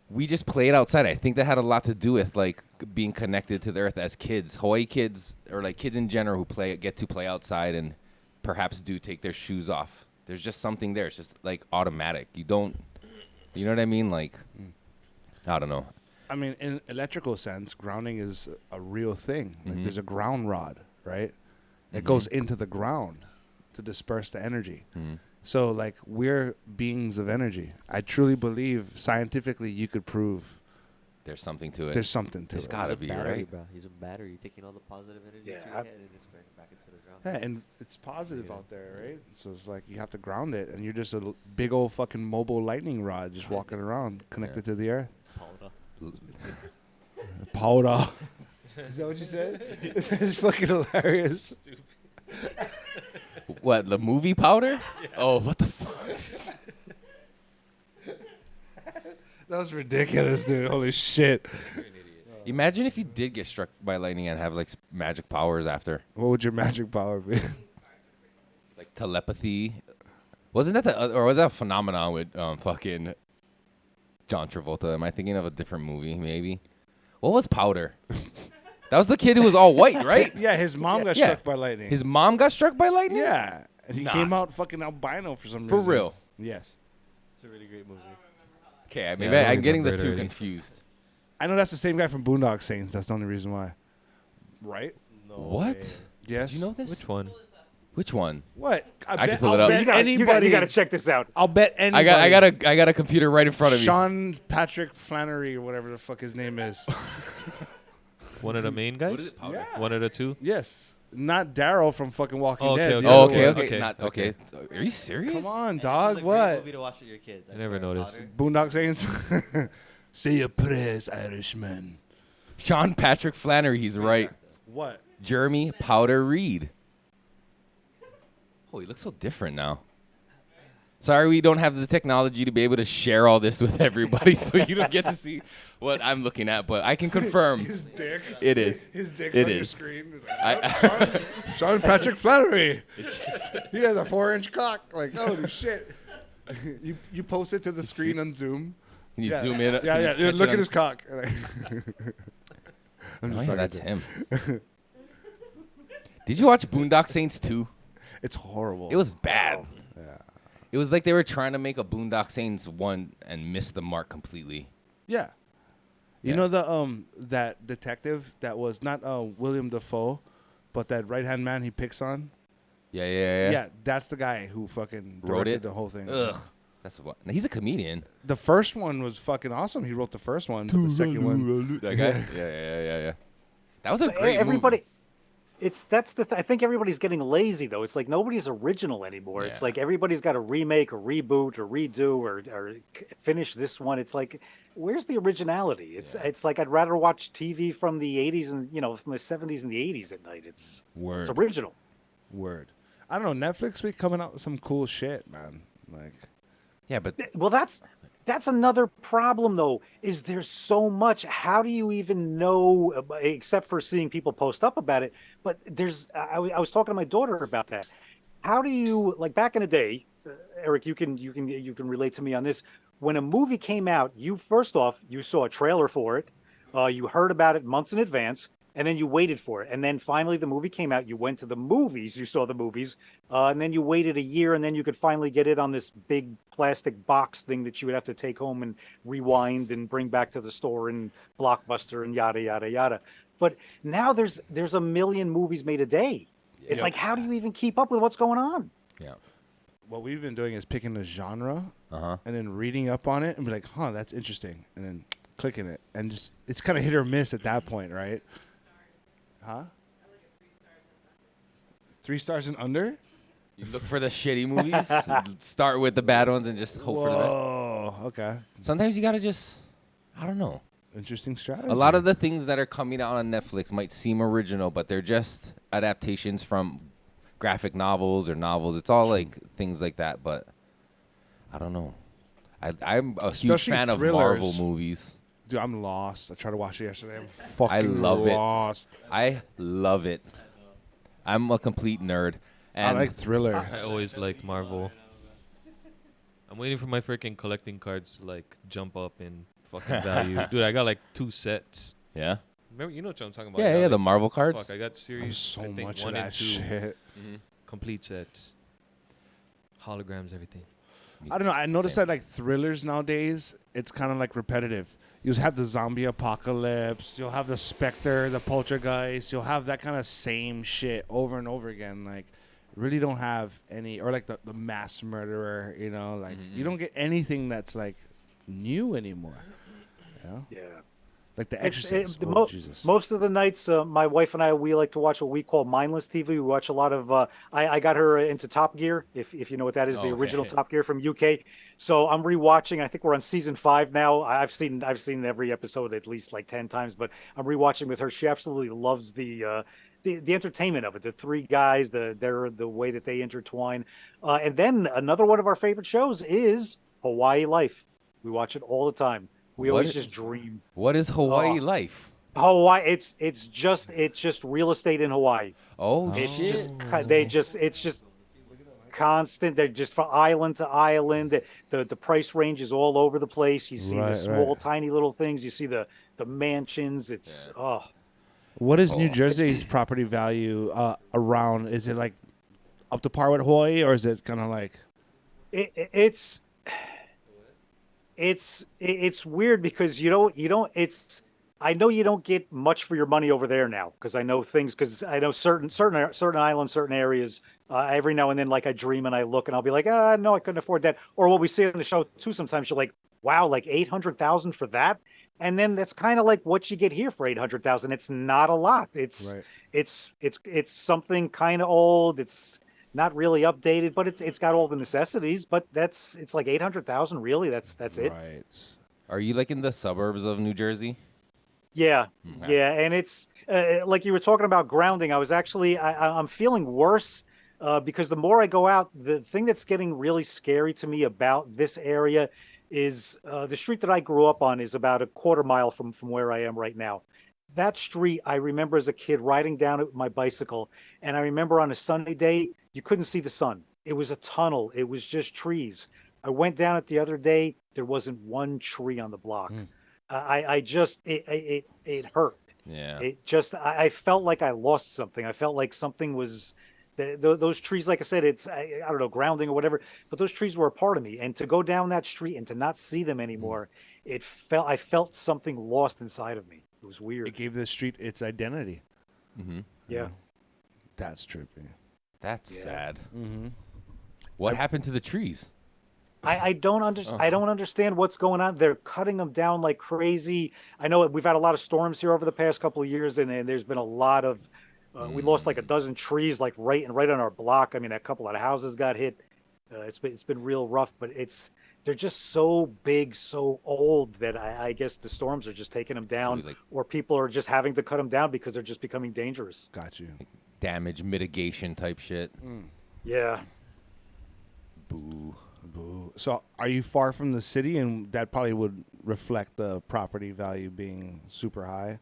we just played outside. I think that had a lot to do with like being connected to the earth as kids. Hawaii kids, or like kids in general who get to play outside and perhaps do take their shoes off. There's just something there. It's just like automatic. You know what I mean? Like, I don't know. I mean, in electrical sense, grounding is a real thing. Like there's a ground rod, right? It goes into the ground to disperse the energy. So, like, we're beings of energy. I truly believe scientifically you could prove There's something to it. there's something to There's it. gotta He's a be, battery, right? bro. He's a battery taking all the positive energy Yeah, to your head and it's going back into the ground. Yeah, and it's positive out there, right? So it's like you have to ground it, and you're just a big old fucking mobile lightning rod just walking around connected to the earth. Powder. Is that what you said? It's fucking hilarious. What, the movie Powder? Yeah. Oh, what the fuck? That was ridiculous, dude. Holy shit. Imagine if you did get struck by lightning and have like magic powers after. What would your magic power be? Like telepathy. Wasn't that or was that a phenomenon with fucking John Travolta? Am I thinking of a different movie, maybe? What was Powder? That was the kid who was all white, right? Yeah, his mom got struck by lightning. His mom got struck by lightning? Yeah. And he Nah. came out fucking albino for some For reason. real? Yes. It's a really great movie. Okay, maybe I don't I'm getting the remember it two already. confused. I know that's the same guy from Boondock Saints. That's the only reason why. Right? No What? way. Yes. Did you know this? Which one? Which one? What? I can pull it up. Bet You gotta, anybody. you gotta check this out. I'll bet anybody. I got a computer right in front of me. Sean Patrick Flannery or whatever the fuck his name is. One of the main guys? What is it? Powder? Yeah. One of the two? Yes. Not Daryl from fucking Walking Oh, okay, Dead. okay. the Oh, other okay, one. okay, Okay, not okay. Are you serious? Come on, And this dog. is a great What? movie to watch with your kids. I never swear, noticed. Powder. Boondock Saints? Say your prayers, Irishman. Sean Patrick Flannery, he's right. What? Jeremy Powder Reed. Oh, he looks so different now. Sorry, we don't have the technology to be able to share all this with everybody, so you don't get to see what I'm looking at. But I can confirm His dick. it is. His dick's It on your is. screen. I, Sean Patrick Flannery. He has a 4-inch cock. Like, holy shit. You post it to the screen on Zoom. Can you Yeah. zoom in? Yeah, Can you yeah. catch Dude, it look on- at his cock. I'm Oh, just yeah, fucking that's with him. Did you watch Boondock Saints 2? you. It's horrible. It was bad. Yeah. It was like they were trying to make a Boondock Saints 1 and missed the mark completely. Yeah. You Yeah. know the that detective that was not William Dafoe, but that right hand man he picks on? Yeah. that's the guy who fucking Wrote directed it? the whole thing. Ugh. That's what. He's a comedian. The first one was fucking awesome. He wrote the first one, but the second one. That guy? Yeah. That was a great Everybody, movie. I think everybody's getting lazy though. It's like nobody's original anymore. It's Yeah. like everybody's got to remake or reboot or redo or finish this one. It's like, where's the originality? It's like I'd rather watch TV from the 80s and from the 70s and the 80s at night. It's original. Word. I don't know. Netflix be coming out with some cool shit, man. Like, Yeah, but Well, that's another problem though. Is there's so much? How do you even know? Except for seeing people post up about it. But I was talking to my daughter about that. How do you like back in the day, Eric? You can relate to me on this. When a movie came out, you saw a trailer for it. You heard about it months in advance. And then you waited for it. And then finally the movie came out. You went to the movies. You saw the movies. And then you waited a year. And then you could finally get it on this big plastic box thing that you would have to take home and rewind and bring back to the store and Blockbuster and yada, yada, yada. But now there's a million movies made a day. It's like, how do you even keep up with what's going on? yeah. what we've been doing is picking a genre Uh-huh. and then reading up on it and be like, huh, that's interesting. And then clicking it. And just, it's kind of hit or miss at that point, right? Huh? 3 stars and under? You look for the shitty movies, start with the bad ones, and just hope for the best. Oh, okay. Sometimes you gotta just, I don't know. Interesting strategy. A lot of the things that are coming out on Netflix might seem original, but they're just adaptations from graphic novels or novels. It's all like things like that, but I don't know. I'm a huge Especially fan of thrillers. Marvel movies. Dude, I'm lost. I tried to watch it yesterday. I'm fucking I love lost. I love it. I'm a complete nerd. I And like thriller. I always liked Marvel. I'm waiting for my freaking collecting cards to like jump up in fucking value. Dude, I got like 2 sets. yeah. Remember, you know what I'm talking about? I Yeah, got, yeah, the like, Marvel cards. Fuck, I got I'm series. so I think much 1 of and that 2 shit. complete sets. Holograms, everything. I don't know. I noticed that like thrillers nowadays, it's kind of like repetitive. You have the zombie apocalypse. You'll have the specter, the poltergeist. You'll have that kind of same shit over and over again. Like, really don't have any, or like the mass murderer. You know, like you don't get anything that's like new anymore. You know? Yeah. Like The It's- Exorcist. the Oh, mo- Jesus. Most of the nights, my wife and I, we like to watch what we call mindless TV. We watch a lot of. I got her into Top Gear, if you know what that is, the Okay. original Top Gear from UK. So I'm rewatching. I think we're on season 5 now. I've seen every episode at least like 10 times, but I'm rewatching with her. She absolutely loves the entertainment of it. The 3 guys, the way that they intertwine, and then another one of our favorite shows is Hawaii Life. We watch it all the time. We What always i- just dream. What is Hawaii Oh. life? Hawaii, it's just real estate in Hawaii. Oh, It's shit. it's just constant. They're just from island to island. The price range is all over the place. You see Right, the small, right. tiny little things. You see the mansions. It's What is New Jersey's property value around? Is it like up to par with Hawaii, or is it kind of like? it's weird because you don't I know you don't get much for your money over there now because I know certain islands, certain areas. Every now and then, like I dream and I look and I'll be like, no, I couldn't afford that. Or what we see on the show too. Sometimes you're like, wow, like 800,000 for that, and then that's kind of like what you get here for 800,000. It's not a lot. It's Right. it's something kind of old. It's not really updated, but it's got all the necessities. But it's like 800,000. Really, that's it. Right. Are you like in the suburbs of New Jersey? Yeah, Okay. yeah, and it's like you were talking about grounding. I was actually I'm feeling worse because the more I go out, the thing that's getting really scary to me about this area is the street that I grew up on is about a quarter mile from where I am right now. That street, I remember as a kid riding down it with my bicycle, and I remember on a sunny day you couldn't see the sun. It was a tunnel. It was just trees. I went down it the other day. There wasn't one tree on the block. I just it hurt. Yeah. It just I felt like I lost something. I felt like something was those trees. Like I said, I don't know, grounding or whatever. But those trees were a part of me, and to go down that street and to not see them anymore, I felt something lost inside of me. It was weird. It gave the street its identity. Mm-hmm. Yeah. That's trippy. That's Yeah. sad. Mm-hmm. What happened to the trees? I don't understand. I don't understand what's going on. They're cutting them down like crazy. I know we've had a lot of storms here over the past couple of years, and there's been a lot of. We lost like a dozen trees, like right on our block. I mean, a couple of houses got hit. It's been real rough, but they're just so big, so old that I guess the storms are just taking them down, like- or people are just having to cut them down because they're just becoming dangerous. Got you. Damage mitigation type shit. Yeah. Boo. Boo. So, are you far from the city, and that probably would reflect the property value being super high?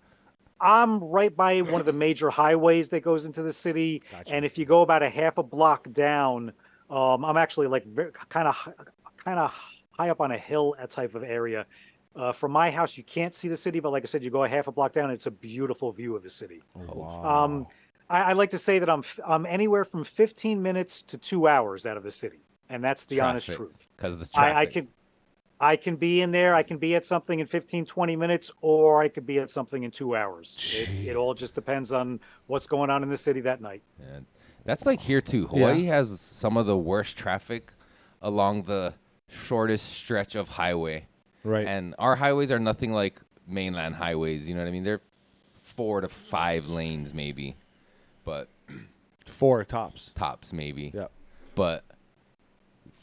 I'm right by one of the major highways that goes into the city, Gotcha. and if you go about a half a block down, I'm actually like kind of high up on a hill type of area. From my house, you can't see the city, but like I said, you go a half a block down, and it's a beautiful view of the city. Wow. I like to say that I'm anywhere from 15 minutes to 2 hours out of the city, and that's the honest Traffic. truth. Because the I traffic. I can be in there. I can be at something in 15, 20 minutes, or I could be at something in 2 hours. It all just depends on what's going on in the city that night. Yeah. That's like here too. Hawaii has some of the worst traffic along the shortest stretch of highway. Right. And our highways are nothing like mainland highways. You know what I mean? They're 4 to 5 lanes maybe. But 4 tops. tops maybe. Yep. But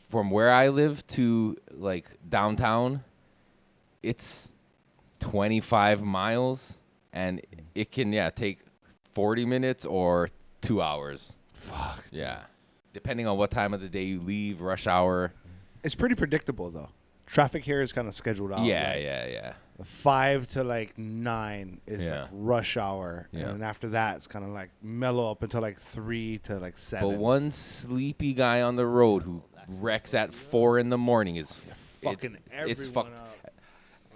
from where I live to like downtown, it's 25 miles, and it can take 40 minutes or 2 hours. Fuck. Yeah, depending on what time of the day you leave, rush hour. It's pretty predictable though. Traffic here is kind of scheduled out. Yeah, like, yeah. 5 to like 9 is Yeah. like rush hour, Yeah. and then after that it's kind of like mellow up until like 3 to like 7. But one sleepy guy on the road who wrecks at 4 in the morning is fucking it's everyone fucked. up.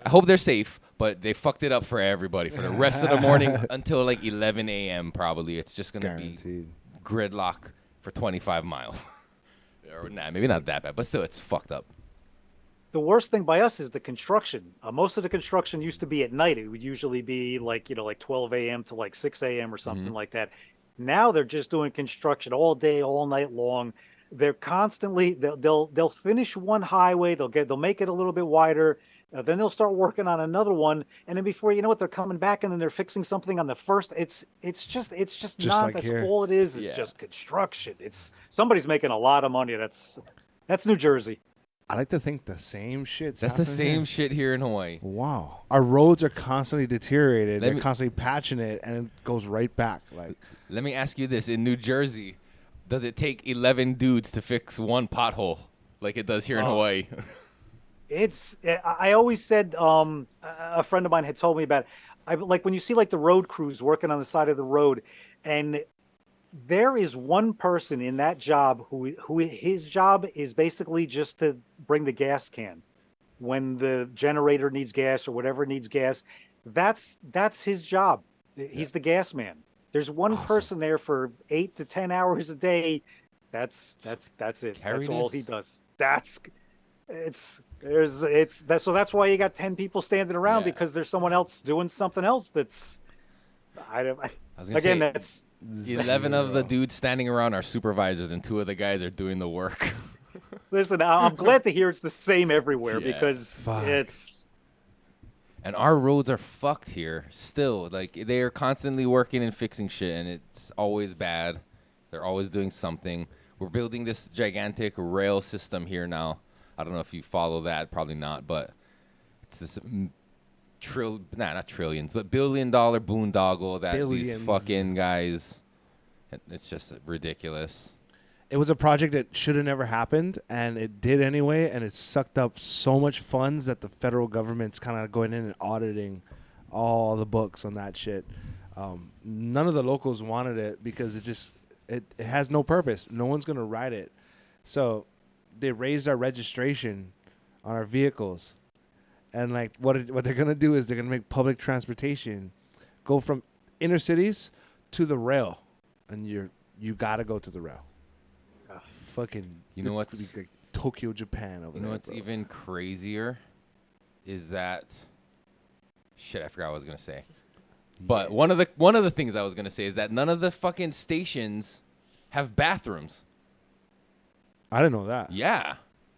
I hope they're safe, but they fucked it up for everybody for the rest of the morning until like 11 a.m. Probably it's just gonna be Guaranteed. gridlock for 25 miles. Or nah, maybe not that bad, but still, it's fucked up. The worst thing by us is the construction. Most of the construction used to be at night. It would usually be like, like 12 a.m. to like 6 a.m. or something like that. Now they're just doing construction all day, all night long. They're constantly they'll finish one highway. They'll make it a little bit wider. Then they'll start working on another one, and then before you know it, they're coming back and then they're fixing something on the first. It's just not. like That's here. all it is Yeah. just construction. It's somebody's making a lot of money. That's New Jersey. I like to think the same shit's That's the happening same here. shit here in Hawaii. Wow. Our roads are constantly deteriorated. Let They're me- constantly patching it, and it goes right back. Like, Let me ask you this: in New Jersey, does it take 11 dudes to fix one pothole like it does here in Hawaii? I always said, a friend of mine had told me about it. Like when you see like the road crews working on the side of the road, and there is one person in that job who his job is basically just to bring the gas can when the generator needs gas or whatever needs gas. That's his job. He's the gas man. There's one person there for 8 to 10 hours a day. That's it. That's all he does. So that's why you got 10 people standing around, Yeah. because there's someone else doing something else that's I was gonna again, say, that's 11 of the dudes standing around are supervisors, and 2 of the guys are doing the work. listen, I'm glad to hear it's the same everywhere, Yeah. because Fuck. it's And our roads are fucked here still. Like, they are constantly working and fixing shit, and it's always bad. They're always doing something. We're building this gigantic rail system here now. I don't know if you follow that, probably not, but it's this not trillions, but $1 billion boondoggle that these Billions. fucking guys, it's just ridiculous. it was a project that should have never happened, and it did anyway, and it sucked up so much funds that the federal government's kind of going in and auditing all the books on that shit. None of the locals wanted it because it has no purpose. No one's going to ride it. So they raised our registration on our vehicles. And like what they're going to do is they're going to make public transportation go from inner cities to the rail. And you got to go to the rail. Fucking, You know it's what's- like Tokyo, Japan over You know there. what's bro. even crazier is that shit. I forgot what I was gonna say. But one of the things I was gonna say is that none of the fucking stations have bathrooms. I didn't know that. Yeah,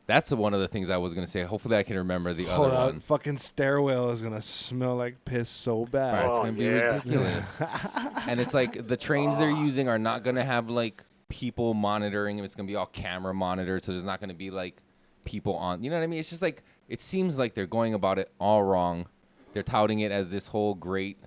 that's one of the things I was gonna say. Hopefully, I can remember the Hold other on, one. fucking stairwell is gonna smell like piss so bad. It's Oh, gonna be yeah. ridiculous. And it's like the trains they're using are not gonna have like people monitoring. It's gonna be all camera monitored, so there's not gonna be like people on. You know what I mean? It's just like it seems like they're going about it all wrong. They're touting it as this whole great,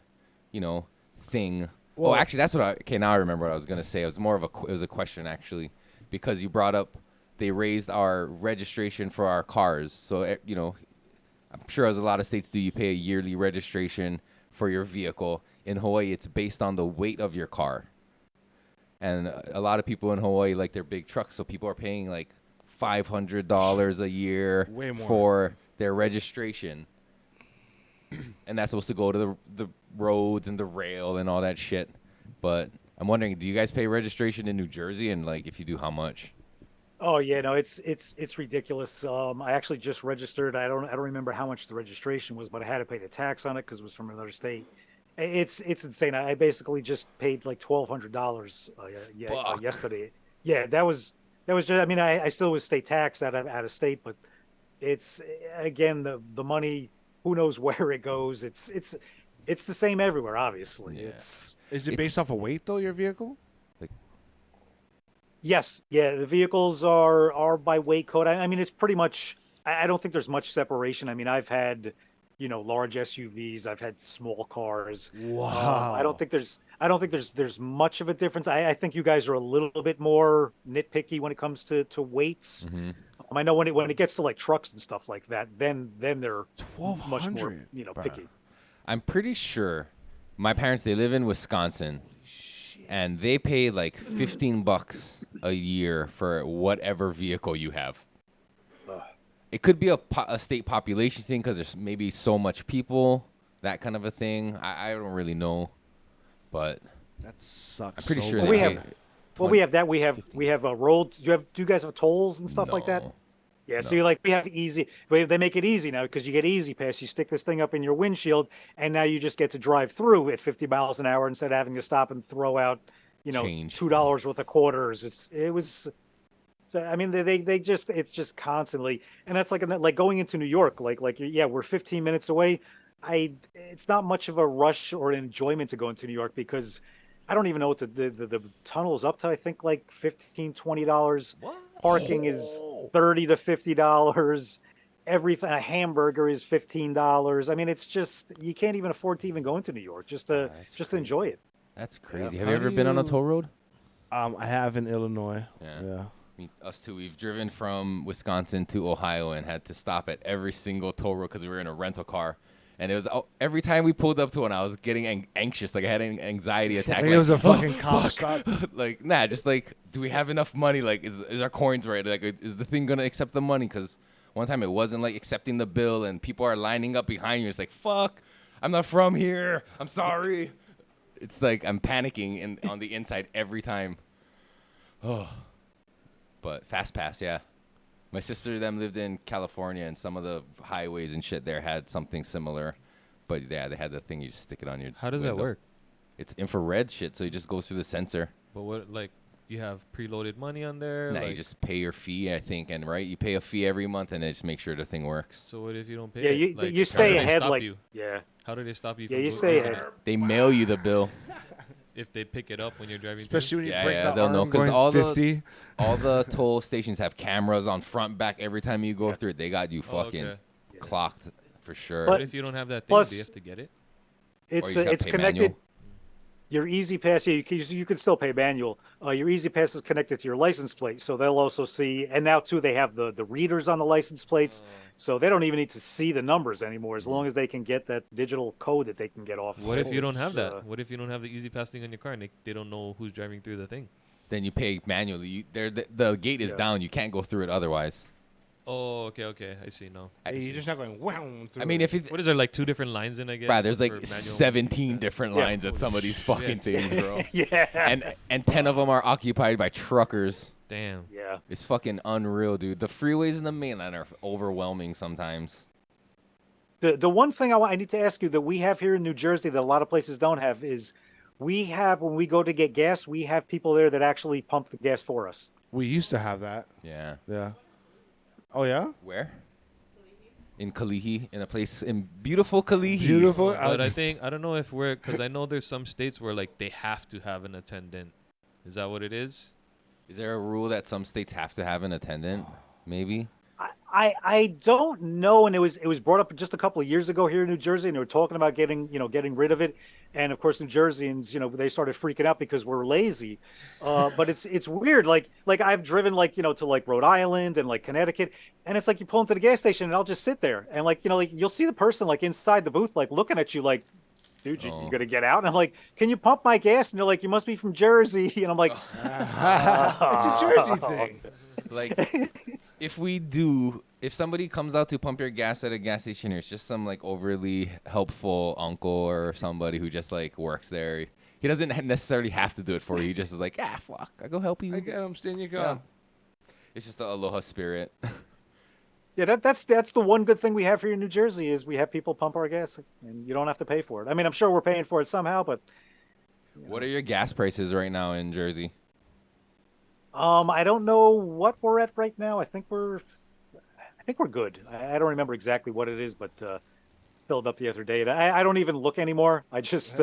thing. Well- Actually, that's what okay, now I remember what I was gonna say. It was more of it was a question actually, because you brought up they raised our registration for our cars. So I'm sure as a lot of states do, you pay a yearly registration for your vehicle. In Hawaii, it's based on the weight of your car. And a lot of people in Hawaii like their big trucks, so people are paying like $500 a year Way more. for their registration. And that's supposed to go to the roads and the rail and all that shit. But I'm wondering, do you guys pay registration in New Jersey? And like, if you do, how much? Oh yeah, no, it's ridiculous. I actually just registered. I don't remember how much the registration was, but I had to pay the tax on it because it was from another state. It's insane. I basically just paid like $1,200 Fuck. yesterday. Yeah, that was just. I mean, I still was state tax out of state, but it's again the money. Who knows where it goes? It's the same everywhere. Obviously, Yeah. it's Is it based It's- off of weight though? Your vehicle? Yes, yeah, the vehicles are by weight code. I mean, it's pretty much. I don't think there's much separation. I mean, I've had, large SUVs. I've had small cars. Wow. I don't think there's much of a difference. I think you guys are a little bit more nitpicky when it comes to weights. Hmm. I know when it gets to like trucks and stuff like that, then they're much more 1,200. picky. I'm pretty sure my parents, they live in Wisconsin, and they pay like $15 a year for whatever vehicle you have. It could be a state population thing because there's maybe so much people, that kind of a thing. I don't really know, but That sucks. I'm pretty so sure bad. they we pay have Well, we have that. We have a road. Do you guys have tolls and stuff like that? No. Yeah, so we have easy. They make it easy now because you get Easy Pass. You stick this thing up in your windshield, and now you just get to drive through at 50 miles an hour instead of having to stop and throw out, Change. $2 worth of quarters. It was. So I mean, it's just constantly, and that's like going into New York. Yeah, we're 15 minutes away. It's not much of a rush or enjoyment to go into New York because I don't even know what the tunnel is up to. I think like $15-20. Parking is $30 to $50. Everything, a hamburger is $15. I mean, it's just you can't even afford to even go into New York just to that's just to crazy. enjoy it. That's crazy. How Have you ever do been on a you- toll road? I have in Illinois. Yeah. Us too. We've driven from Wisconsin to Ohio and had to stop at every single toll road because we were in a rental car. And it was every time we pulled up to one, I was getting anxious. Like I had an anxiety attack. Like, it was a fucking cop stop. Like, nah, just like, do we have enough money? Like, is our coins right? Like, is the thing gonna accept the money? Because one time it wasn't like accepting the bill, and people are lining up behind you. It's like, fuck, I'm not from here. I'm sorry. It's like I'm panicking on the inside every time. Oh, but Fast Pass, yeah. My sister them lived in California, and some of the highways and shit there had something similar. But yeah, they had the thing you just stick it on your. How does that window. work? It's infrared shit, so it just goes through the sensor. But what, like, you have preloaded money on there? Nah, like, you just pay your fee, I think, and right, you pay a fee every month, and they just make sure the thing works. So what if you don't pay? Yeah, it? Like, you how stay do they ahead. stop Like you? yeah, How do they stop you? yeah, from you go- stay using ahead. it? They mail you the bill. If they pick it up when you're driving. Especially when you Yeah, break yeah, the they'll arm know, 'cause going all the- 50. All the toll stations have cameras on front, back. Every time you go through it, they got you Oh, fucking okay. clocked for sure. But But- if you don't have that thing, plus- do you have to get it? you just gotta It's pay connected. manual. Your Easy Pass, yeah, you can still pay manual. Your Easy Pass is connected to your license plate, so they'll also see. And now too, they have the readers on the license plates, so they don't even need to see the numbers anymore, as long as they can get that digital code that they can get off. What if you don't have It's, that? What if you don't have the Easy Pass thing on your car and they don't know who's driving through the thing? Then you pay manually. The gate is Yeah. down. You can't go through it otherwise. Oh, okay. I see now. I You're see. just not going wow. I mean, if it, What is there, like 2 different lines in, I guess? bruh, there's for like manual? 17 different Yeah. lines at some of these Holy fucking shit. things, bro. yeah, and 10 of them are occupied by truckers. Damn. yeah. It's fucking unreal, dude. The freeways in the mainland are overwhelming sometimes. The one thing I need to ask you that we have here in New Jersey that a lot of places don't have is we have when we go to get gas, we have people there that actually pump the gas for us. We used to have that. Yeah. Yeah. Oh yeah. Where? In Kalei, in a place in beautiful Kalei. Beautiful. But I don't know if we're, because I know there's some states where like they have to have an attendant. Is that what it is? Is there a rule that some states have to have an attendant? Maybe. I don't know, and it was brought up just a couple of years ago here in New Jersey, and they were talking about getting rid of it, and of course New Jerseyans they started freaking out because we're lazy, but it's weird like I've driven to like Rhode Island and like Connecticut, and it's like you pull into the gas station and I'll just sit there and like you'll see the person like inside the booth like looking at you like, dude, you gonna get out? And I'm like, can you pump my gas? And they're like, you must be from Jersey, and I'm like, It's a Jersey thing. Like, if somebody comes out to pump your gas at a gas station, or it's just some like overly helpful uncle or somebody who just like works there. He doesn't necessarily have to do it for you. He just is like, fuck, I go help you. I get him. Stay in your Yeah. car. It's just the aloha spirit. yeah, that's the one good thing we have here in New Jersey is we have people pump our gas, and you don't have to pay for it. I mean, I'm sure we're paying for it somehow, but What are your gas prices right now in Jersey? I don't know what we're at right now. I think we're good. I don't remember exactly what it is, but filled up the other day. And I don't even look anymore. I just just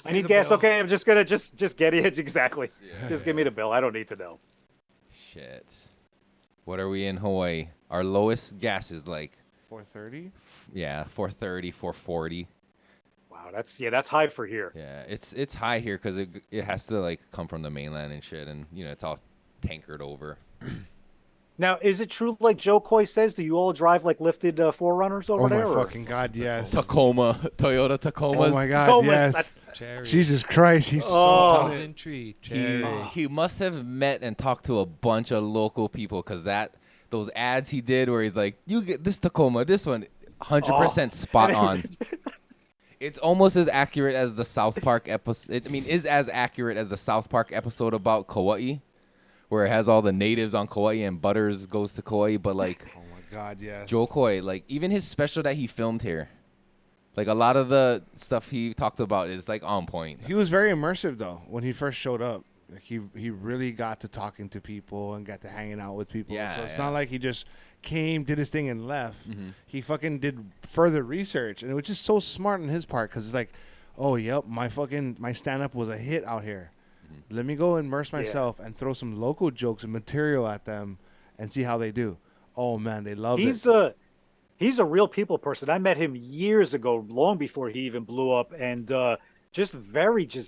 I pay need the gas. bill. Okay, I'm just gonna just get it exactly. Just give me the bill. I don't need to know. Shit. What are we in Hawaii? Our lowest gas is like 430. 430, 440. Wow, that's high for here. Yeah, it's high here because it has to like come from the mainland and shit, and it's all tankered over. Now, is it true, like Joe Coy says, do you all drive like lifted Forerunners over Oh my there? or- fucking god, yes. Tacoma, Toyota Tacomas. Oh my god, Tacomas, yes. that's- Cherry. Jesus Christ, he's Oh. so Thousand Tree. He, Cherry. he must have met and talked to a bunch of local people because those ads he did where he's like, you get this Tacoma, this one, 100% spot on. It's almost as accurate as the South Park episode. Is as accurate as the South Park episode about Kauai, where it has all the natives on Kauai and Butters goes to Kauai. But like, Oh my god, yes. Joe Coy, like even his special that he filmed here, like a lot of the stuff he talked about is like on point. He was very immersive though when he first showed up. Like, he really got to talking to people and got to hanging out with people. Yeah, so it's yeah. not like he just came, did his thing, and left. Mm-hmm. He fucking did further research, and it was just so smart on his part because it's like, oh yep, my stand up was a hit out here. Mm-hmm. Let me go immerse myself and throw some local jokes and material at them and see how they do. Oh man, they love it. He's a real people person. I met him years ago, long before he even blew up, and just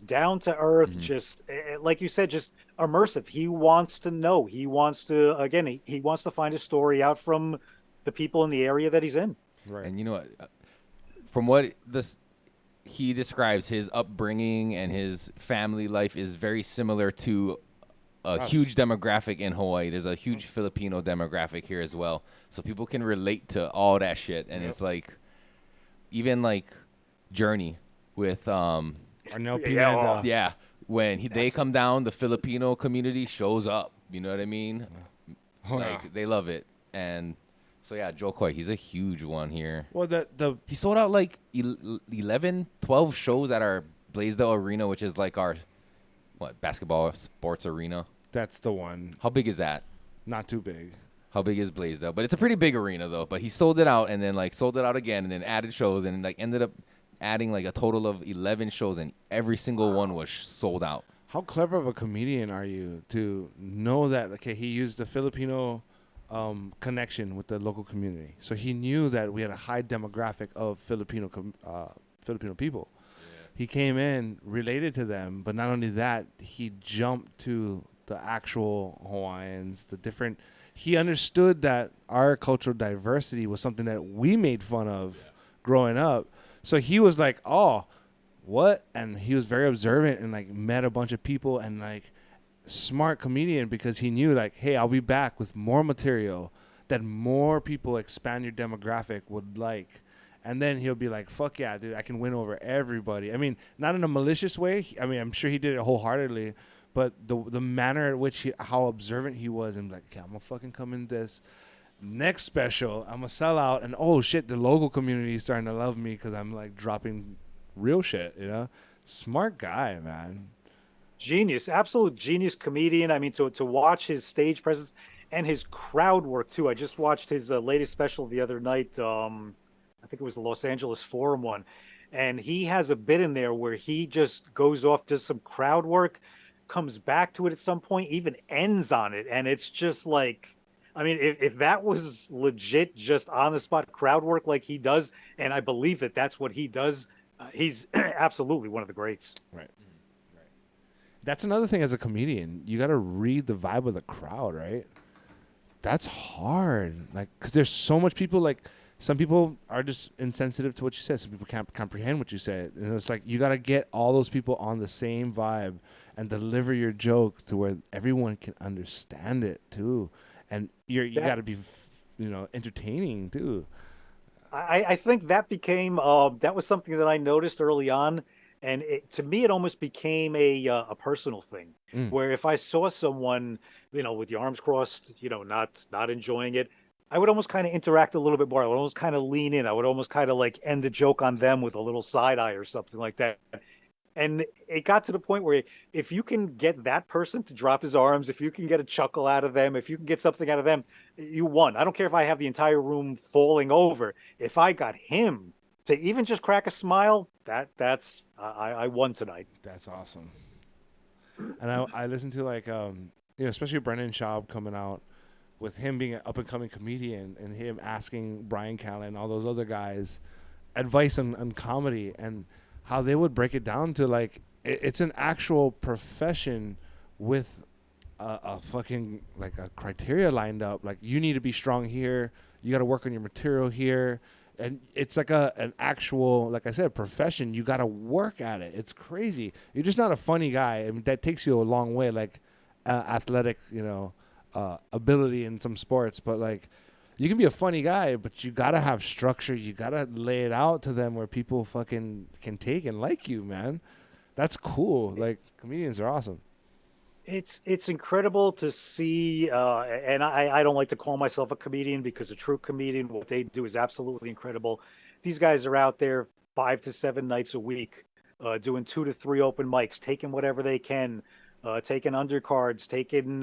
down to earth, Mm-hmm. just like you said, just immersive. He wants to know. He wants to he wants to find a story out from the people in the area that he's in. Right. And you know what? From what he describes, his upbringing and his family life is very similar to a Us. huge demographic in Hawaii. There's a huge Filipino demographic here as well, so people can relate to all that shit. And it's like, even like Journey with Arnel Yeah, Pineda. yeah, when they come down, the Filipino community shows up. You know what I mean? Oh, Like yeah. they love it. And so yeah, Joe Coy, he's a huge one here. Well, the He sold out like 11, 12 shows at our Blaisdell Arena, which is like our basketball sports arena. that's the one. How big is that? Not too big. How big is Blaisdell? But it's a pretty big arena though. But he sold it out and then like sold it out again and then added shows and like ended up adding like a total of 11 shows and every single one was sold out. How clever of a comedian are you to know that? Okay, he used the Filipino connection with the local community, so he knew that we had a high demographic of Filipino people. He came in, related to them, but not only that, he jumped to the actual Hawaiians, the different. He understood that our cultural diversity was something that we made fun of growing up. So he was like, "Oh, what?" And he was very observant and like met a bunch of people and like smart comedian because he knew like, hey, I'll be back with more material that more people expand your demographic would like. And then he'll be like, fuck yeah, dude, I can win over everybody. I mean, not in a malicious way. I mean, I'm sure he did it wholeheartedly, but the manner at which how observant he was and like, okay, I'm gonna fucking come in this next special, I'm gonna sell out, and oh shit, the local community is starting to love me because I'm like dropping real shit, Smart guy, man. Genius, absolute genius comedian. I mean, to watch his stage presence and his crowd work too. I just watched his latest special the other night. I think it was the Los Angeles Forum one, and he has a bit in there where he just goes off, does some crowd work, comes back to it at some point, even ends on it, and it's just like, I mean, if that was legit, just on the spot crowd work like he does, and I believe that that's what he does, he's absolutely one of the greats. Right. That's another thing as a comedian. You got to read the vibe of the crowd, right? That's hard. Like, because there's so much people, like, some people are just insensitive to what you said. Some people can't comprehend what you said. And it's like, you got to get all those people on the same vibe and deliver your joke to where everyone can understand it, too. And you got to be, entertaining, too. I think that became that was something that I noticed early on, and to me it almost became a personal thing. Where if I saw someone, with the arms crossed, not enjoying it, I would almost kind of interact a little bit more. I would almost kind of lean in. I would almost kind of like end the joke on them with a little side eye or something like that. And it got to the point where if you can get that person to drop his arms, if you can get a chuckle out of them, if you can get something out of them, you won. I don't care if I have the entire room falling over. If I got him to even just crack a smile, that's I won tonight. That's awesome. And I listened to like especially Brendan Schaub coming out with him being an up and coming comedian and him asking Brian Callen and all those other guys advice on comedy and how they would break it down to like it's an actual profession with a fucking like a criteria lined up. Like you need to be strong here, you got to work on your material here, and it's like an actual, like I said, profession. You got to work at it. It's crazy. You're just not a funny guy. I mean, that takes you a long way. Like athletic, ability in some sports, but like you can be a funny guy, but you gotta have structure. You gotta lay it out to them where people fucking can take and like you, man. That's cool. Like comedians are awesome. It's incredible to see, and I don't like to call myself a comedian because a true comedian, what they do is absolutely incredible. These guys are out there 5 to 7 nights a week, doing 2 to 3 open mics, taking whatever they can, taking undercards, taking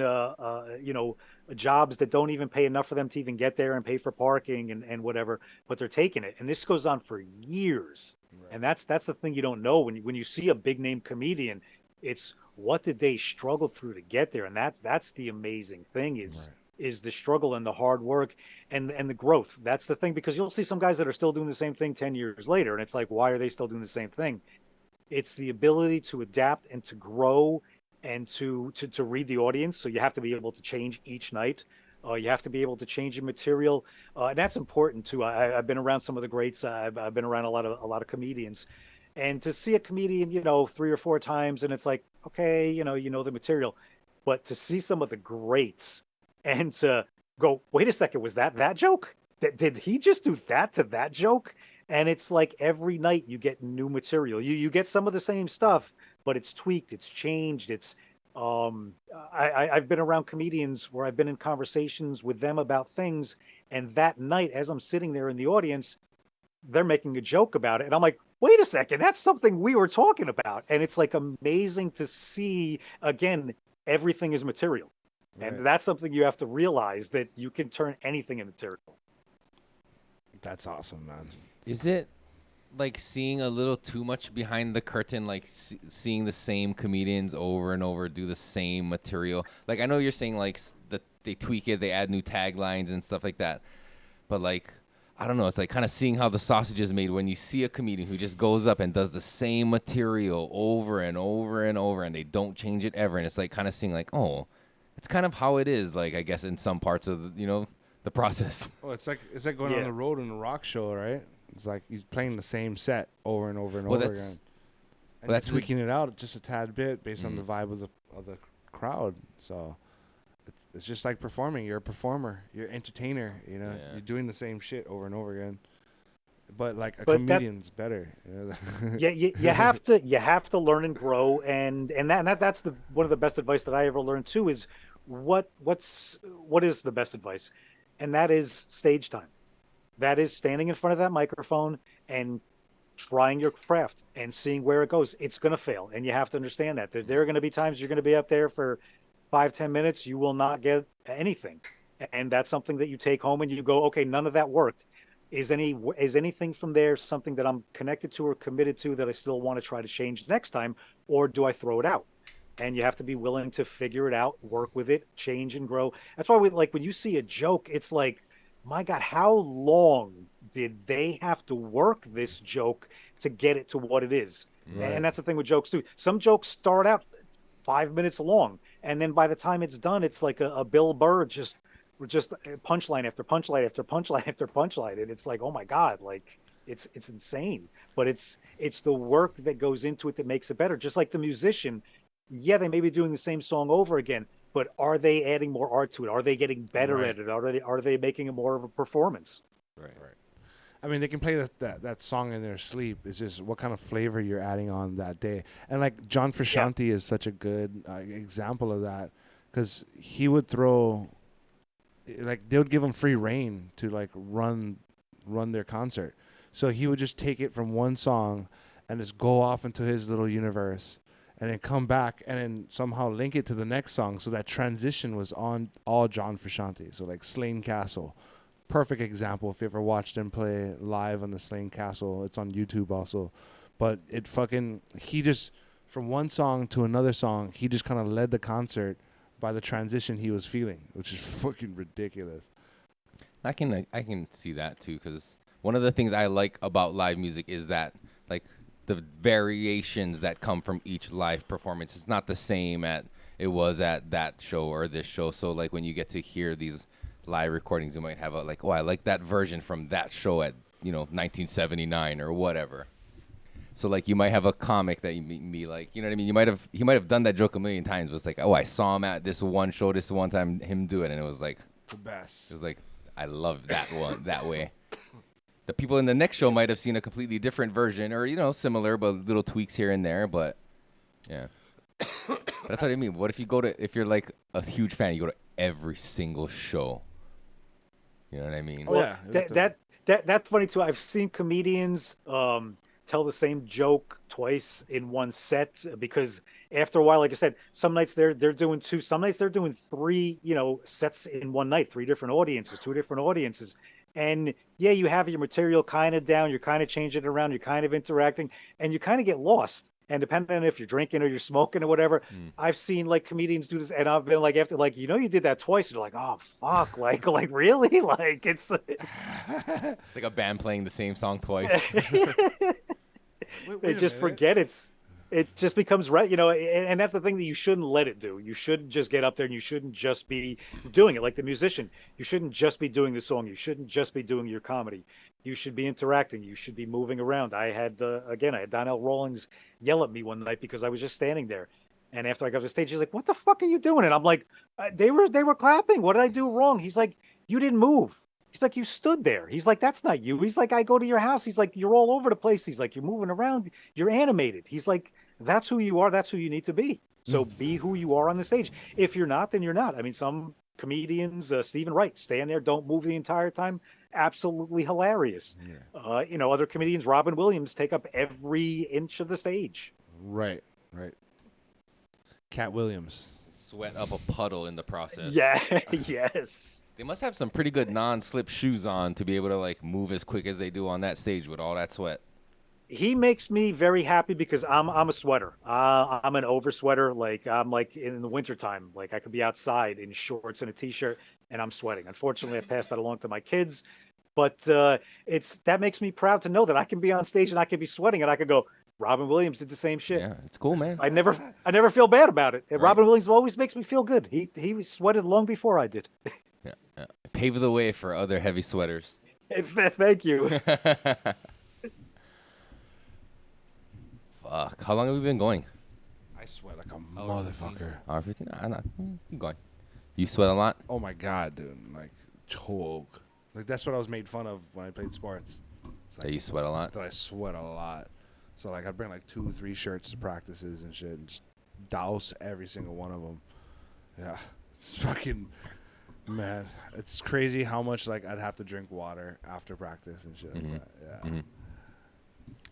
jobs that don't even pay enough for them to even get there and pay for parking and whatever, but they're taking it. And this goes on for years. Right. And that's the thing you don't know when you see a big name comedian. It's what did they struggle through to get there, and that's the amazing thing is the struggle and the hard work and the growth. That's the thing, because you'll see some guys that are still doing the same thing 10 years later, and it's like, why are they still doing the same thing? It's the ability to adapt and to grow and to read the audience. So you have to be able to change each night. You have to be able to change your material, and that's important too. I've been around some of the greats. I've been around a lot of comedians. And to see a comedian, 3 or 4 times, and it's like, okay, you know the material, but to see some of the greats and to go, wait a second, was that joke? Did he just do that to that joke? And it's like every night you get new material. You get some of the same stuff, but it's tweaked, it's changed. It's I've been around comedians where I've been in conversations with them about things, and that night, as I'm sitting there in the audience, they're making a joke about it, and I'm like, wait a second, that's something we were talking about. And it's like amazing to see, again, everything is material. Right. And that's something you have to realize, that you can turn anything into material. That's awesome, man. Is it like seeing a little too much behind the curtain, like seeing the same comedians over and over do the same material? Like, I know you're saying like that they tweak it, they add new taglines and stuff like that, but like, I don't know, it's like kind of seeing how the sausage is made when you see a comedian who just goes up and does the same material over and over and over, and they don't change it ever. And it's like kind of seeing like, oh, it's kind of how it is, like, I guess in some parts of the process. Oh, it's like going on the road in a rock show, right? It's like he's playing the same set over and over and over again. And that's tweaking it out just a tad bit based on the vibe of the crowd. So it's just like performing. You're a performer. You're an entertainer. You're doing the same shit over and over again. But like a comedian's better. Yeah, you have to learn and grow, and that's one of the best advice that I ever learned too. Is what is the best advice, and that is stage time. That is standing in front of that microphone and trying your craft and seeing where it goes. It's going to fail, and you have to understand that there are going to be times you're going to be up there for 5-10 minutes, you will not get anything, and that's something that you take home and you go, okay, none of that worked. Is anything from there something that I'm connected to or committed to that I still want to try to change next time, or do I throw it out? And you have to be willing to figure it out, work with it, change and grow. That's why when you see a joke, it's like, my God, how long did they have to work this joke to get it to what it is? Right. And that's the thing with jokes too. Some jokes start out 5 minutes long, and then by the time it's done, it's like a Bill Burr just punchline after punchline after punchline after punchline, and it's like, oh my God, like it's insane. But it's the work that goes into it that makes it better. Just like the musician, yeah, they may be doing the same song over again, but are they adding more art to it? Are they getting better at it? Are they making it more of a performance? Right. I mean, they can play that song in their sleep. It's just what kind of flavor you're adding on that day. And like John Frusciante is such a good example of that, because he would throw, like, they would give him free reign to like run their concert. So he would just take it from one song and just go off into his little universe, and then come back and then somehow link it to the next song. So that transition was on all John Frusciante. So like Slane Castle, perfect example. If you ever watched him play live on the Slane Castle, it's on YouTube also. But he just, from one song to another song, he just kind of led the concert by the transition he was feeling, which is fucking ridiculous. I can see that too, because one of the things I like about live music is that like the variations that come from each live performance. It's not the same it was at that show or this show. So like when you get to hear these live recordings, you might have I like that version from that show at 1979 or whatever. So like you might have a comic that you be like, you know what I mean? He might have done that joke a million times. But it's like, I saw him at this one show, this one time, him do it, and it was like the best. It was like, I love that one that way. The people in the next show might have seen a completely different version, or similar but little tweaks here and there. But yeah, that's what I mean. What if you're like a huge fan, you go to every single show? You know what I mean? Well, that's funny too. I've seen comedians tell the same joke twice in one set, because after a while, like I said, some nights they're doing two, some nights they're doing three, sets in one night, three different audiences, two different audiences. And yeah, you have your material kind of down, you're kind of changing it around, you're kind of interacting, and you kind of get lost. And depending on if you're drinking or you're smoking or whatever, I've seen like comedians do this, and I've been like, after like, you did that twice. And they're like, oh fuck, like really, like it's like a band playing the same song twice. They just forget it just becomes right, and that's the thing that you shouldn't let it do. You shouldn't just get up there, and you shouldn't just be doing it like the musician. You shouldn't just be doing the song. You shouldn't just be doing your comedy. You should be interacting. You should be moving around. I had Donnell Rawlings yell at me one night because I was just standing there. And after I got off the stage, he's like, what the fuck are you doing? And I'm like, they were clapping. What did I do wrong? He's like, you didn't move. He's like, you stood there. He's like, that's not you. He's like, I go to your house. He's like, you're all over the place. He's like, you're moving around. You're animated. He's like, that's who you are. That's who you need to be. So be who you are on the stage. If you're not, then you're not. I mean, some comedians, Stephen Wright, stand there, don't move the entire time. Absolutely hilarious. Yeah. Other comedians, Robin Williams, take up every inch of the stage. Right. Cat Williams. Sweat up a puddle in the process. Yeah, yes. They must have some pretty good non-slip shoes on to be able to like move as quick as they do on that stage with all that sweat. He makes me very happy because I'm a sweater. I'm an over sweater. Like I'm like in the wintertime, like I could be outside in shorts and a t-shirt and I'm sweating. Unfortunately, I passed that along to my kids, but that makes me proud to know that I can be on stage and I can be sweating and I could go, Robin Williams did the same shit. Yeah, it's cool, man. I never feel bad about it. Right. Robin Williams always makes me feel good. He sweated long before I did. Yeah. Pave the way for other heavy sweaters. Thank you. Fuck. How long have we been going? I sweat like a motherfucker. Hour 15? Keep going. You sweat a lot? Oh my god, dude. Like, choke. Like, that's what I was made fun of when I played sports. That you sweat a lot? That I sweat a lot. So, like, I'd bring, like, 2-3 shirts to practices and shit and just douse every single one of them. Yeah. It's fucking... Man, it's crazy how much, like, I'd have to drink water after practice and shit like that. Yeah. Mm-hmm.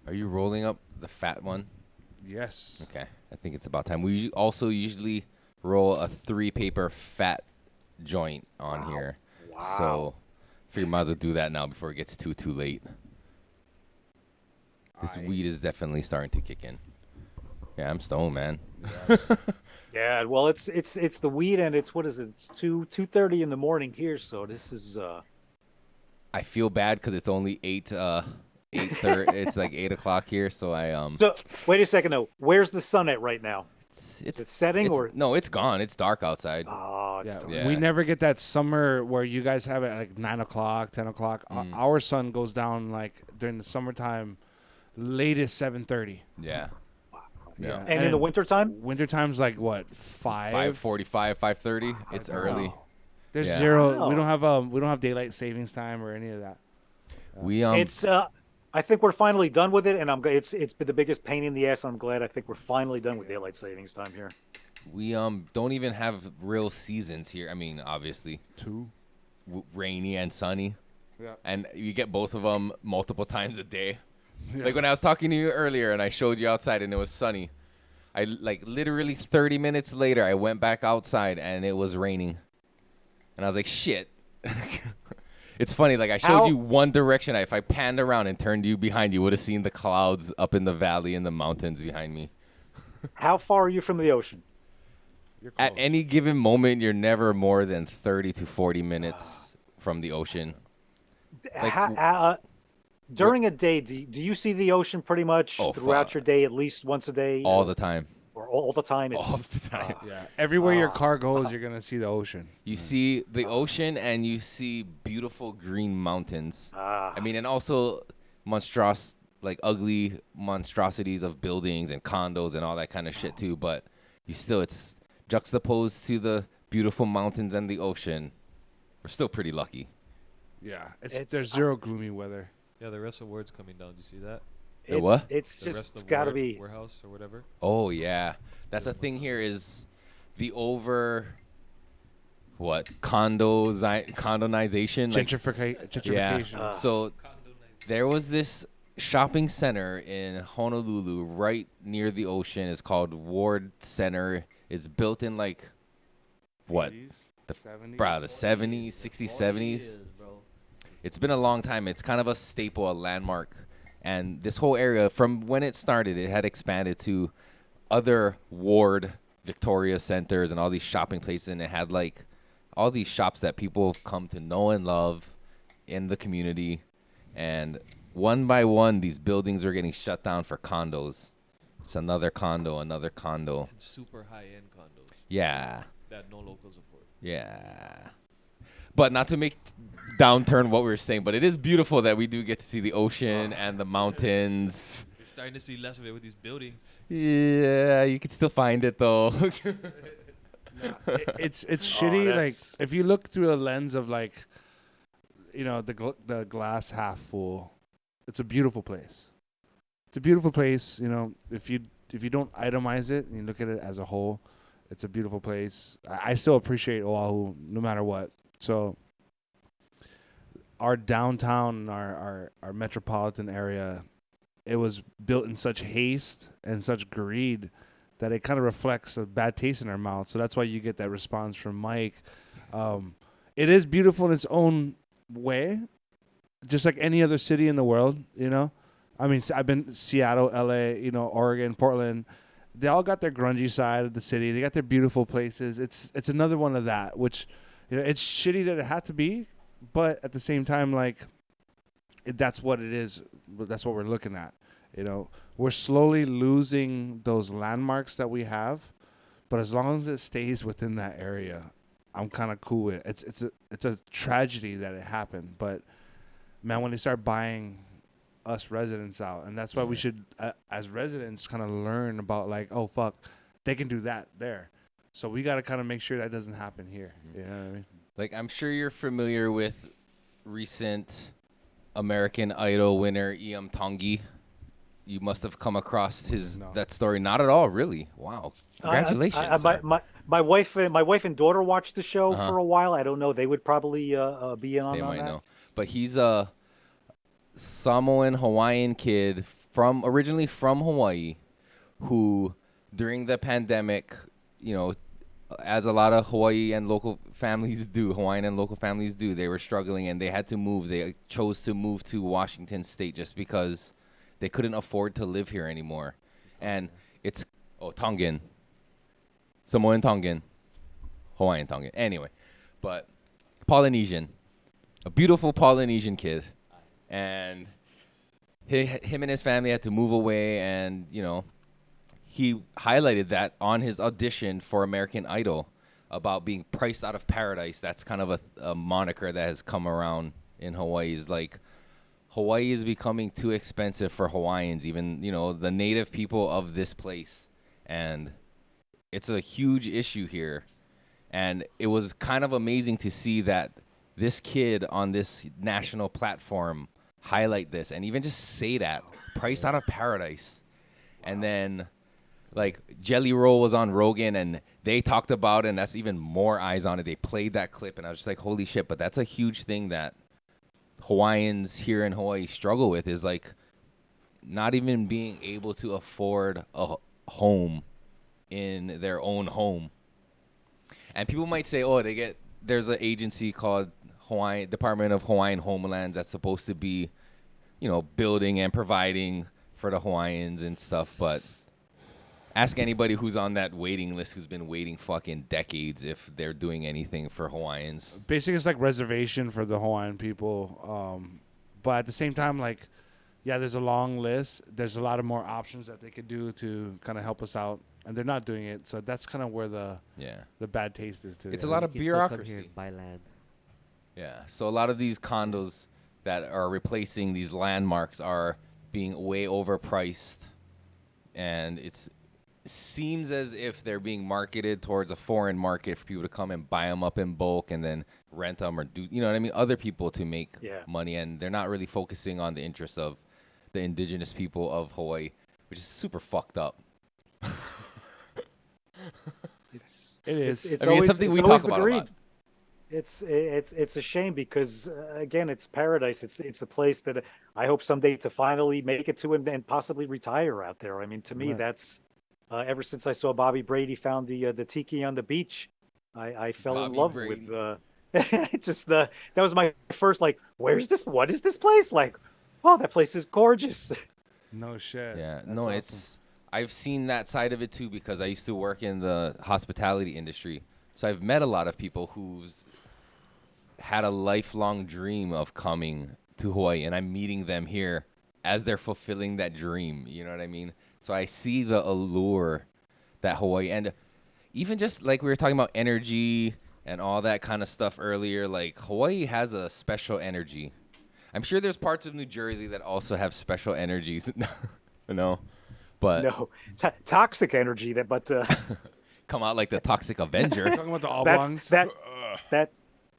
Are you rolling up the fat one? Yes. Okay. I think it's about time. We also usually roll a 3-paper fat joint on here. Wow. So, I figure might as well do that now before it gets too late. This weed is definitely starting to kick in. Yeah, I'm stoned, man. Yeah. Yeah, well, it's the weed, and it's what is it? It's 2:30 in the morning here, so this is. I feel bad because it's only 8:30. It's like 8 o'clock here, so I So wait a second, though. Where's the sun at right now? Is it setting or no? It's gone. It's dark outside. Oh, yeah. We never get that summer where you guys have it at like 9 o'clock, 10 o'clock. Our sun goes down like during the summertime, latest 7:30. Yeah. Yeah. And in the wintertime? Wintertime's like what, 5:45, 5:30. It's early. There's zero. We don't have daylight savings time or any of that. It's I think we're finally done with it, and it's been the biggest pain in the ass. I'm glad. I think we're finally done with daylight savings time here. We don't even have real seasons here. I mean, obviously, rainy and sunny. Yeah. And you get both of them multiple times a day. Yeah. Like when I was talking to you earlier and I showed you outside and it was sunny. I like literally 30 minutes later I went back outside and it was raining. And I was like, shit. It's funny, like I showed you one direction. If I panned around and turned you behind, you would have seen the clouds up in the valley and the mountains behind me. How far are you from the ocean? You're At close. any given moment, you're never more than 30 to 40 minutes from the ocean. Like, During a day, do you see the ocean pretty much Oh, throughout fuck. your day, at least once a day, all the time. or all the time? All the time. Yeah, everywhere your car goes, you're gonna see the ocean. You see the ocean and you see beautiful green mountains. Ah. I mean, and also ugly monstrosities of buildings and condos and all that kind of shit too. But it's juxtaposed to the beautiful mountains and the ocean. We're still pretty lucky. Yeah, there's zero gloomy weather. Yeah, the rest of the word's coming down. Do you see that? The what? It's The just rest it's of got to word, be. warehouse or whatever. Oh yeah, that's the thing here is the condonization. Gentrification. Yeah. So there was this shopping center in Honolulu right near the ocean. It's called Ward Center. It's built in like what? 70s? The 70s, 60s, 70s. It's been a long time. It's kind of a staple, a landmark. And this whole area, from when it started, it had expanded to other Ward Victoria centers and all these shopping places. And it had like all these shops that people have come to know and love in the community. And one by one, these buildings were getting shut down for condos. It's another condo. And super high-end condos. Yeah. That no locals afford. Yeah. But not to make downturn what we were saying, but it is beautiful that we do get to see the ocean and the mountains. You're starting to see less of it with these buildings. Yeah, you can still find it though. It's shitty. Like if you look through a lens of like, the glass half full, it's a beautiful place. It's a beautiful place. If you don't itemize it and you look at it as a whole, it's a beautiful place. I still appreciate Oahu no matter what. So our downtown, our metropolitan area, it was built in such haste and such greed that it kind of reflects a bad taste in our mouth. So that's why you get that response from Mike. It is beautiful in its own way, just like any other city in the world, I mean, I've been to Seattle, LA, Oregon, Portland. They all got their grungy side of the city. They got their beautiful places. It's another one of that, which, it's shitty that it had to be, but at the same time, like, that's what it is. That's what we're looking at. We're slowly losing those landmarks that we have, but as long as it stays within that area, I'm kind of cool with it. It's a tragedy that it happened, but man, when they start buying us residents out, and that's why we should, as residents, kind of learn about like, oh fuck, they can do that there, so we got to kind of make sure that doesn't happen here. You know what I mean? Like, I'm sure you're familiar with recent American Idol winner Iam Tongi. You must have come across that story. Not at all, really. Wow, congratulations. Sir. My wife and daughter watched the show for a while. I don't know. They would probably be in on that. They might know, but he's a Samoan Hawaiian kid originally from Hawaii, who during the pandemic, as a lot of Hawaiian and local families do, they were struggling and they had to move. They chose to move to Washington State just because they couldn't afford to live here anymore. And it's Tongan, Samoan Tongan, Hawaiian Tongan. Anyway, but Polynesian, a beautiful Polynesian kid. And him and his family had to move away, and he highlighted that on his audition for American Idol about being priced out of paradise. That's kind of a moniker that has come around in Hawaii. Is like Hawaii is becoming too expensive for Hawaiians, even the native people of this place, and it's a huge issue here. And it was kind of amazing to see that this kid on this national platform highlight this and even just say that priced out of paradise. And then like Jelly Roll was on Rogan and they talked about it, and that's even more eyes on it. They played that clip and I was just like, holy shit. But that's a huge thing that Hawaiians here in Hawaii struggle with, is like not even being able to afford a home in their own home. And people might say, there's an agency called Department of Hawaiian Homelands that's supposed to be, building and providing for the Hawaiians and stuff. But Ask anybody who's on that waiting list who's been waiting fucking decades if they're doing anything for Hawaiians. Basically, it's like reservation for the Hawaiian people. But at the same time, like, yeah, there's a long list. There's a lot of more options that they could do to kind of help us out, and they're not doing it. So that's kind of where the bad taste is to it. It's a lot of You can still come here bureaucracy. and buy land. Yeah. So a lot of these condos that are replacing these landmarks are being way overpriced, and it seems as if they're being marketed towards a foreign market for people to come and buy them up in bulk and then rent them or do, you know what I mean, other people to make money, and they're not really focusing on the interests of the indigenous people of Hawaii, which is super fucked up. It is. It's I mean, always, it's something we always talk the about greed. a lot. It's a shame because again, it's paradise. It's a place that I hope someday to finally make it to and possibly retire out there. I mean, to me, that's ever since I saw Bobby Brady found the tiki on the beach, I fell in love with just that was my first like, where's this? What is this place? Like, oh, that place is gorgeous. No shit. Yeah, That's no, awesome. I've seen that side of it too because I used to work in the hospitality industry. So I've met a lot of people who's had a lifelong dream of coming to Hawaii, and I'm meeting them here as they're fulfilling that dream. You know what I mean? So I see the allure that Hawaii, and even just like we were talking about energy and all that kind of stuff earlier, like Hawaii has a special energy. I'm sure there's parts of New Jersey that also have special energies, but No, toxic energy. But come out like the Toxic Avenger. Talking about the oblongs.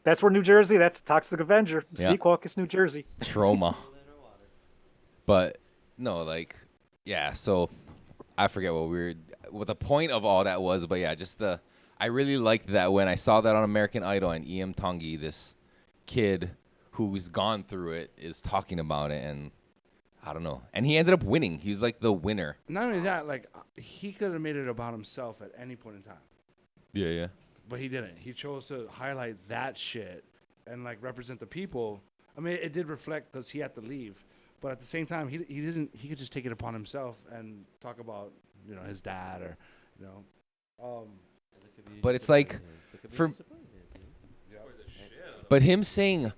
That's where New Jersey. That's Toxic Avenger. Yeah. Secaucus, New Jersey. Trauma. But no, like, yeah. So I forget what the point of all that was, but yeah, I really liked that when I saw that on American Idol and E.M. Tongi, this kid who's gone through it is talking about it, and I don't know, and he ended up winning. He was like the winner. Not only that, like he could have made it about himself at any point in time. Yeah. But he didn't. He chose to highlight that shit and like represent the people. I mean, it did reflect because he had to leave, but at the same time, he doesn't. He could just take it upon himself and talk about his dad or But it's like but him saying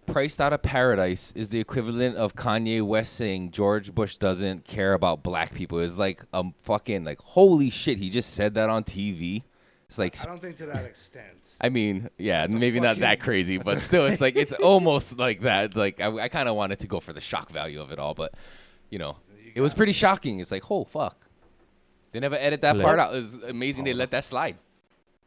priced out of paradise is the equivalent of Kanye West saying George Bush doesn't care about black people. It's like fucking like holy shit. He just said that on TV. It's like I don't think to that extent. I mean, yeah, maybe not that crazy, but still, it's like it's almost like that. Like I kind of wanted to go for the shock value of it all, but it was pretty shocking. It's like, oh fuck, they never edit that part out. It was amazing they let that slide.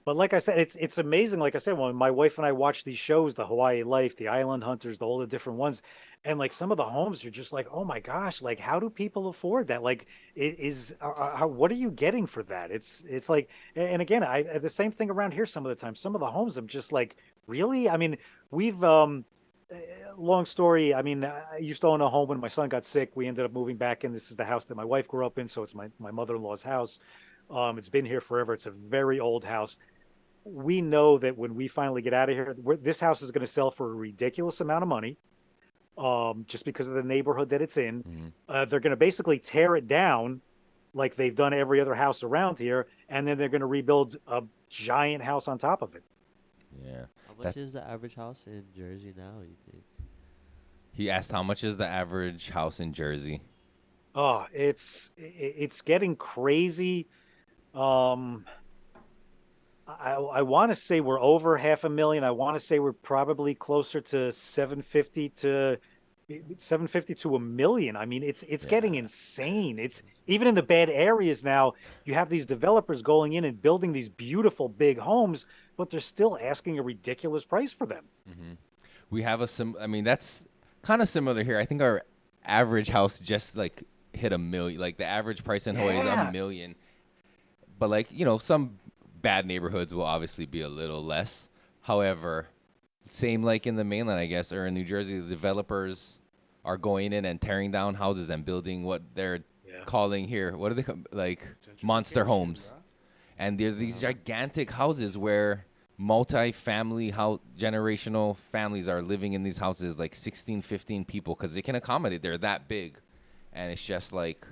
But like I said, it's amazing. Like I said, when my wife and I watch these shows, the Hawaii Life, the Island Hunters, all the different ones, and like some of the homes are just like, oh my gosh, like how do people afford that? Like, what are you getting for that? It's like, and again, the same thing around here. Some of the time, some of the homes, I'm just like, really? I mean, we've long story. I mean, I used to own a home when my son got sick. We ended up moving back in. This is the house that my wife grew up in, so it's my mother-in-law's house. It's been here forever. It's a very old house. We know that when we finally get out of here, this house is going to sell for a ridiculous amount of money, just because of the neighborhood that it's in. Mm-hmm. They're going to basically tear it down like they've done every other house around here, and then they're going to rebuild a giant house on top of it. Yeah. How much is the average house in Jersey now, you think? He asked how much is the average house in Jersey? Oh, it's getting crazy. I want to say we're over $500,000. I want to say we're probably closer to 750 to $1 million. I mean, it's getting insane. It's even in the bad areas now. You have these developers going in and building these beautiful big homes, but they're still asking a ridiculous price for them. Mm-hmm. We have I mean, that's kind of similar here. I think our average house just like hit $1 million. Like the average price in Hawaii is $1 million. But like, some bad neighborhoods will obviously be a little less. However, same like in the mainland, I guess, or in New Jersey, the developers are going in and tearing down houses and building what they're calling here, what are they like monster homes. And they're these gigantic houses where multi-family generational families are living in these houses, like 16, 15 people, because they can accommodate. They're that big. And it's just like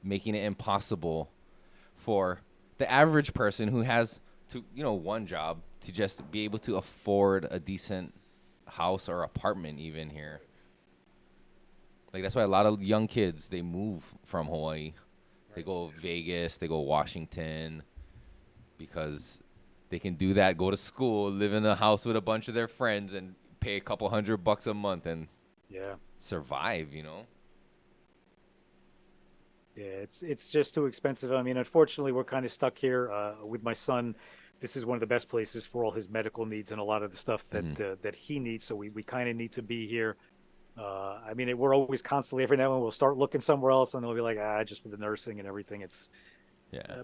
making it impossible for the average person who has to, one job to just be able to afford a decent house or apartment even here. Like, that's why a lot of young kids, they move from Hawaii. They go Vegas, they go Washington, because they can do that, go to school, live in a house with a bunch of their friends, and pay a couple $100 a month and survive, Yeah, it's just too expensive. I mean, unfortunately, we're kind of stuck here with my son. This is one of the best places for all his medical needs and a lot of the stuff that that he needs. So we kind of need to be here. I mean, we're always constantly, every now and then we'll start looking somewhere else, and they'll be like, just with the nursing and everything. It's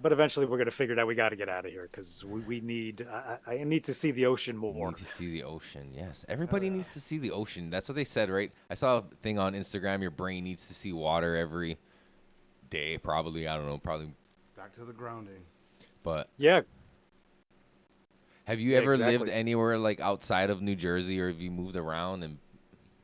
but eventually we're going to figure it out. We got to get out of here because we need. I need to see the ocean more. You need to see the ocean. Yes, everybody needs to see the ocean. That's what they said, right? I saw a thing on Instagram. Your brain needs to see water every day, probably. I don't know, probably back to the grounding. But yeah, have you ever lived anywhere like outside of New Jersey, or have you moved around? And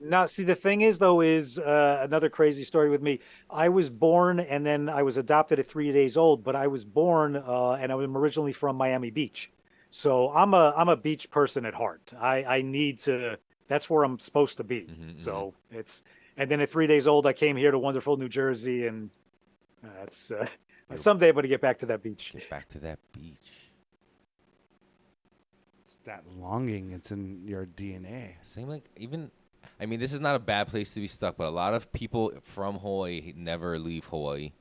now, see, the thing is though, is another crazy story with me. I was born and then I was adopted at 3 days old, but I was born and I'm originally from Miami Beach, so I'm a beach person at heart. I need to. That's where I'm supposed to be. So it's, and then at 3 days old, I came here to wonderful New Jersey, and that's someday I'm going to get back to that beach. Get back to that beach. It's that longing. It's in your DNA. Same like even. I mean, this is not a bad place to be stuck, but a lot of people from Hawaii never leave Hawaii.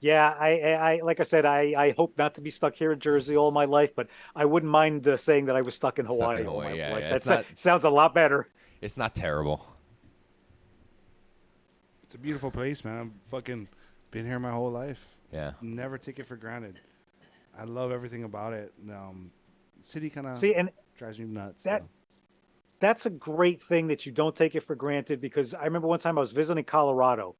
Yeah, I like I said, I hope not to be stuck here in Jersey all my life, but I wouldn't mind saying that I was stuck in Hawaii all my life. That sounds a lot better. It's not terrible. It's a beautiful place, man. I've fucking been here my whole life. Yeah. Never take it for granted. I love everything about it. City kind of drives me nuts. That's a great thing that you don't take it for granted, because I remember one time I was visiting Colorado,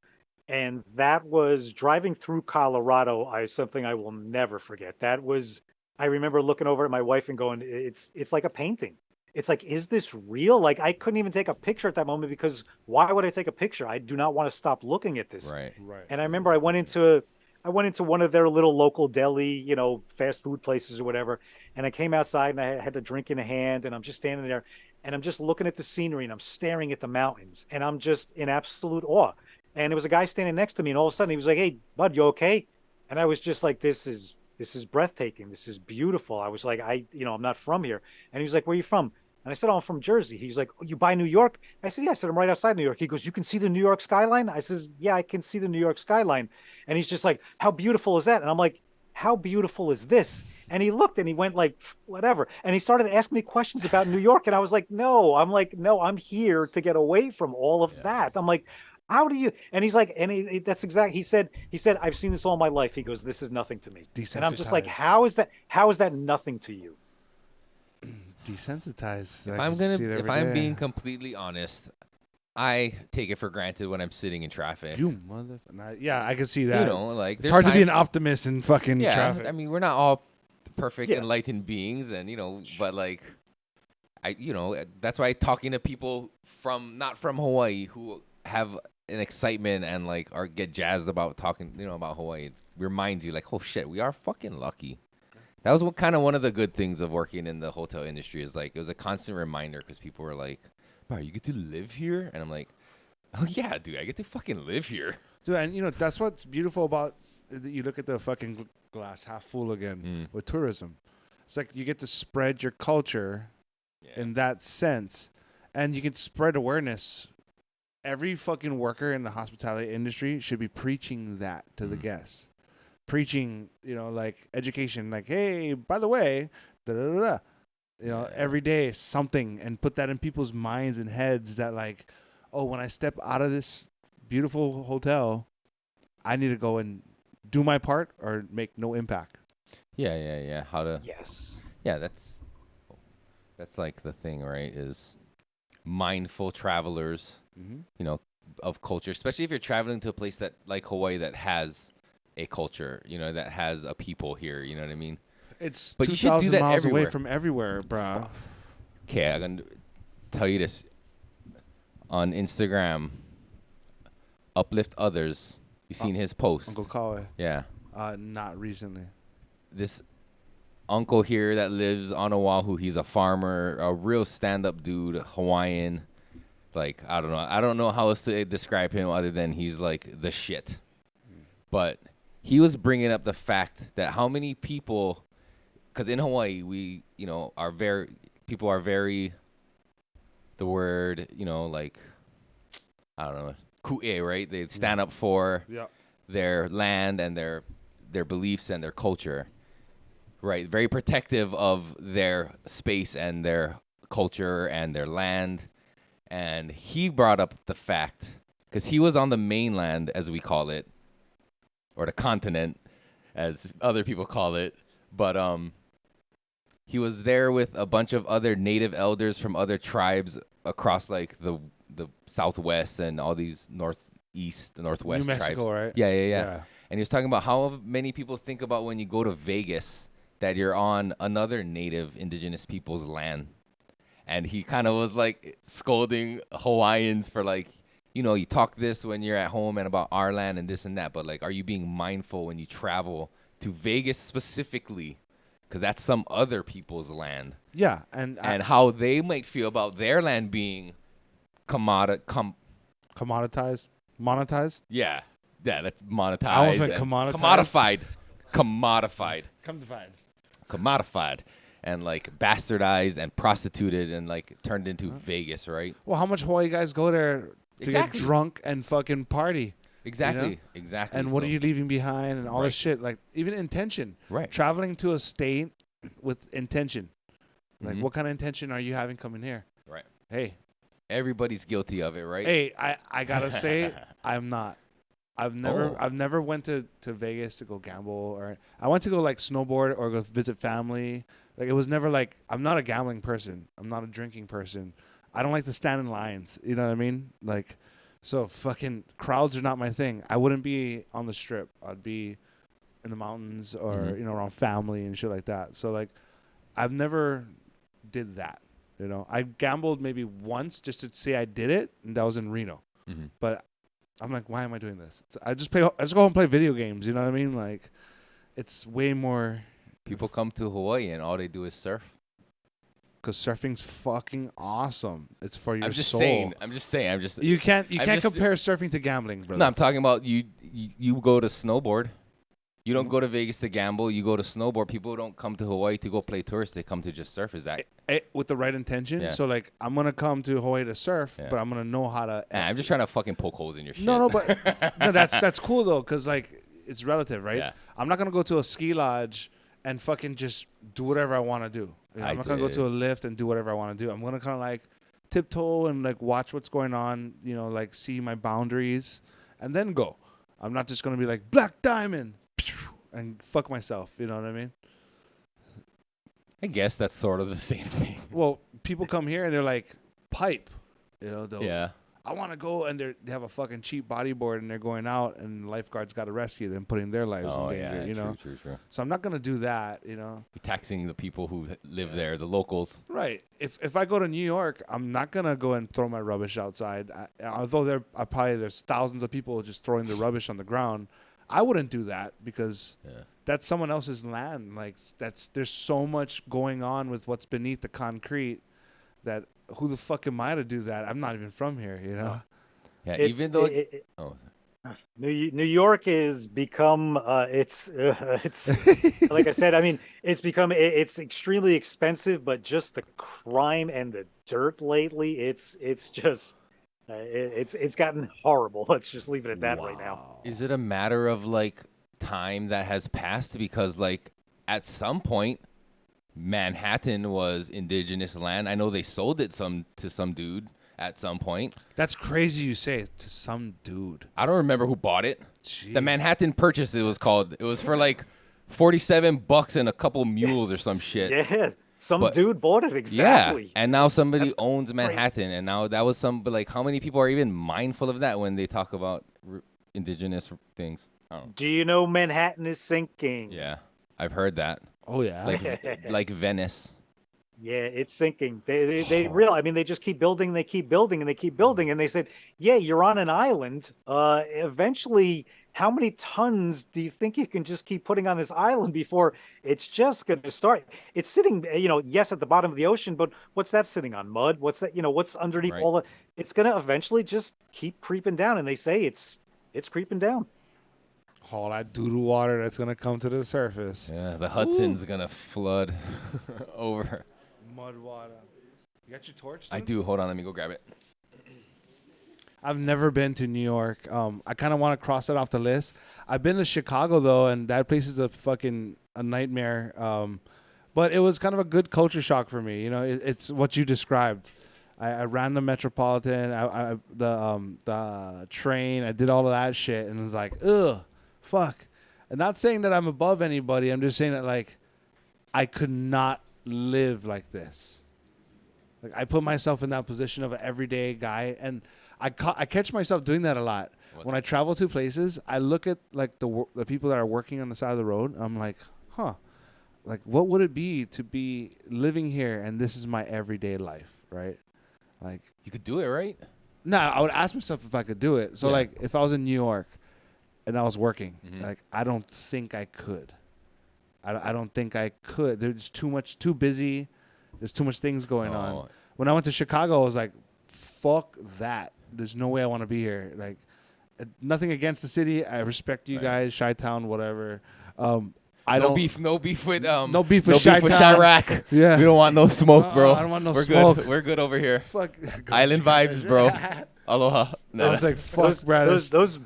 and that was driving through Colorado. Something I will never forget. I remember looking over at my wife and going, it's like a painting. It's like, is this real? Like, I couldn't even take a picture at that moment, because why would I take a picture? I do not want to stop looking at this. Right. And I remember I went into one of their little local deli, fast food places or whatever. And I came outside and I had a drink in hand, and I'm just standing there and I'm just looking at the scenery and I'm staring at the mountains and I'm just in absolute awe. And there was a guy standing next to me, and all of a sudden he was like, "Hey, bud, you okay?" And I was just like, this is breathtaking. This is beautiful. I was like, I'm not from here. And he was like, "Where are you from?" And I said, "Oh, I'm from Jersey." He's like, "Oh, you by New York?" I said, "Yeah." I said, "I'm right outside New York." He goes, "You can see the New York skyline?" I says, "Yeah, I can see the New York skyline." And he's just like, "How beautiful is that?" And I'm like, "How beautiful is this?" And he looked and he went like, whatever. And he started asking me questions about New York. And I was like, no, I'm here to get away from all of that. I'm like, how do you? And he's like, that's exactly, he said, "I've seen this all my life." He goes, "This is nothing to me." And I'm just like, how is that nothing to you? Desensitized. If I'm being completely honest, I take it for granted when I'm sitting in traffic. You motherfucker. Yeah, I can see that. Like, it's hard to be an optimist in fucking traffic. I mean, we're not all perfect, enlightened beings, and but like, that's why talking to people not from Hawaii who have an excitement and like get jazzed about talking, about Hawaii, reminds you like, oh shit, we are fucking lucky. That was one of the good things of working in the hotel industry, is like, it was a constant reminder, because people were like, "Bro, you get to live here?" And I'm like, "Oh yeah, dude, I get to fucking live here." Dude, and that's what's beautiful about, you look at the fucking glass half full again with tourism. It's like you get to spread your culture in that sense, and you can spread awareness. Every fucking worker in the hospitality industry should be preaching that to the guests. Preaching, like education, like, hey, by the way, every day something, and put that in people's minds and heads that like, oh, when I step out of this beautiful hotel, I need to go and do my part or make no impact. Yeah. How to? Yes. Yeah, that's like the thing, right? Is mindful travelers, of culture, especially if you're traveling to a place that like Hawaii that has a culture, that has a people here. You know what I mean? It's but 2,000 miles away from everywhere, bro. Okay, I'm gonna tell you this. On Instagram, uplift others. You seen his post? Uncle Kalei. Yeah. Not recently. This uncle here that lives on Oahu, he's a farmer, a real stand-up dude, Hawaiian. Like, I don't know how else to describe him other than he's like the shit. But he was bringing up the fact that how many people, because in Hawaii we, people are very, the word, like, I don't know, ku'e, right? They stand up for their land and their beliefs and their culture, right? Very protective of their space and their culture and their land. And he brought up the fact, because he was on the mainland, as we call it, or the continent, as other people call it. But he was there with a bunch of other native elders from other tribes across, like, the Southwest and all these Northwest New Mexico, tribes. right? Yeah. And he was talking about how many people think about when you go to Vegas that you're on another native indigenous people's land. And he kind of was like scolding Hawaiians for like, you talk this when you're at home and about our land and this and that. But like, are you being mindful when you travel to Vegas specifically? Because that's some other people's land. Yeah. And how they might feel about their land being commoditized? Monetized? Yeah. Yeah, that's monetized. I almost meant commoditized. Commodified. Commodified. And like bastardized and prostituted and like turned into Vegas, right? Well, how much Hawaii guys go there to get drunk and fucking party? Exactly. And what are you leaving behind and all this shit? Like even intention. Right. Traveling to a state with intention. Like what kind of intention are you having coming here? Right. Hey. Everybody's guilty of it, right? Hey, I gotta say, I'm not. I've never went to Vegas to go gamble, or I went to go like snowboard or go visit family. Like it was never like, I'm not a gambling person. I'm not a drinking person. I don't like to stand in lines. You know what I mean? Like, so fucking crowds are not my thing. I wouldn't be on the strip. I'd be in the mountains or, around family and shit like that. So like, I've never did that. I gambled maybe once just to say I did it, and that was in Reno. But I'm like, why am I doing this? I just go home and play video games. You know what I mean? Like, it's way more. People come to Hawaii and all they do is surf. Because surfing's fucking awesome. It's for your I'm just soul. saying. You can't compare surfing to gambling, brother. No, I'm talking about you go to snowboard. You don't go to Vegas to gamble. You go to snowboard. People don't come to Hawaii to go play tourists. They come to just surf. Is that with the right intention? Yeah. So like, I'm gonna come to Hawaii to surf, but I'm gonna know how to. I'm just trying to fucking poke holes in your shit. No, but that's cool though, because like it's relative, right? Yeah. I'm not gonna go to a ski lodge and fucking just do whatever I want to do. I'm not gonna go to a lift and do whatever I want to do. I'm gonna kind of like tiptoe and like watch what's going on. Like see my boundaries, and then go. I'm not just gonna be like Black Diamond and fuck myself. You know what I mean? I guess that's sort of the same thing. Well, people come here and they're like, pipe. Yeah. I want to go, and they have a fucking cheap bodyboard, and they're going out, and lifeguards got to rescue them, putting their lives in danger. True. So I'm not gonna do that. You're taxing the people who live there, the locals. Right. If I go to New York, I'm not gonna go and throw my rubbish outside. Although there's thousands of people just throwing the rubbish on the ground, I wouldn't do that because that's someone else's land. Like there's so much going on with what's beneath the concrete that who the fuck am I to do that? I'm not even from here, Yeah, even though New York is become it's like I said. I mean, it's extremely expensive, but just the crime and the dirt lately, it's just it's gotten horrible. Let's just leave it at that right now. Is it a matter of like time that has passed? Because like at some point, Manhattan was indigenous land. I know they sold it to some dude at some point. That's crazy you say it to some dude. I don't remember who bought it. Jeez. The Manhattan Purchase, it was called. It was for like $47 and a couple mules or some shit. Yeah, dude bought it, exactly. Yeah, and now somebody owns Manhattan, and now that was but like how many people are even mindful of that when they talk about indigenous things? I don't know. Do you know Manhattan is sinking? Yeah, I've heard that. Oh yeah, like Venice. Yeah, it's sinking. They real. I mean, they just keep building. They keep building, and they keep building. And they said, "Yeah, you're on an island. Eventually, how many tons do you think you can just keep putting on this island before it's just going to start? It's sitting, yes, at the bottom of the ocean, but what's that sitting on? Mud? What's that? What's underneath Right. all the? It's going to eventually just keep creeping down. And they say it's creeping down. All that doo-doo water that's gonna come to the surface. Yeah, the Hudson's gonna flood over. Mud water. You got your torch? I dude? do. Hold on, let me go grab it. I've never been to New York. I kind of want to cross it off the list. I've been to Chicago though, and that place is a nightmare. But it was kind of a good culture shock for me. It's what you described. I ran the Metropolitan, the train. I did all of that shit, and it was like, ugh, fuck. I'm not saying that I'm above anybody. I'm just saying that like, I could not live like this. Like I put myself in that position of an everyday guy, and I catch myself doing that a lot. When I travel to places, I look at like the people that are working on the side of the road. I'm like, huh, like what would it be to be living here and this is my everyday life, right? Like You could do it, right? no, I would ask myself if I could do it. So Yeah. like if I was in New York and I was working, Mhm. like I don't think I could. I don't think I could. There's too busy. There's too much things going on. Oh. When I went to Chicago, I was like, fuck that. There's no way I want to be here. Like, nothing against the city. I respect you Right. guys, Chi-Town, whatever. No beef with No beef with Chi-Town. Chirac. Yeah. We don't want no smoke, bro. I don't want no We're smoke. good. We're good over here. Fuck. Island vibes, bro. Aloha. I was like, fuck, Brad. Those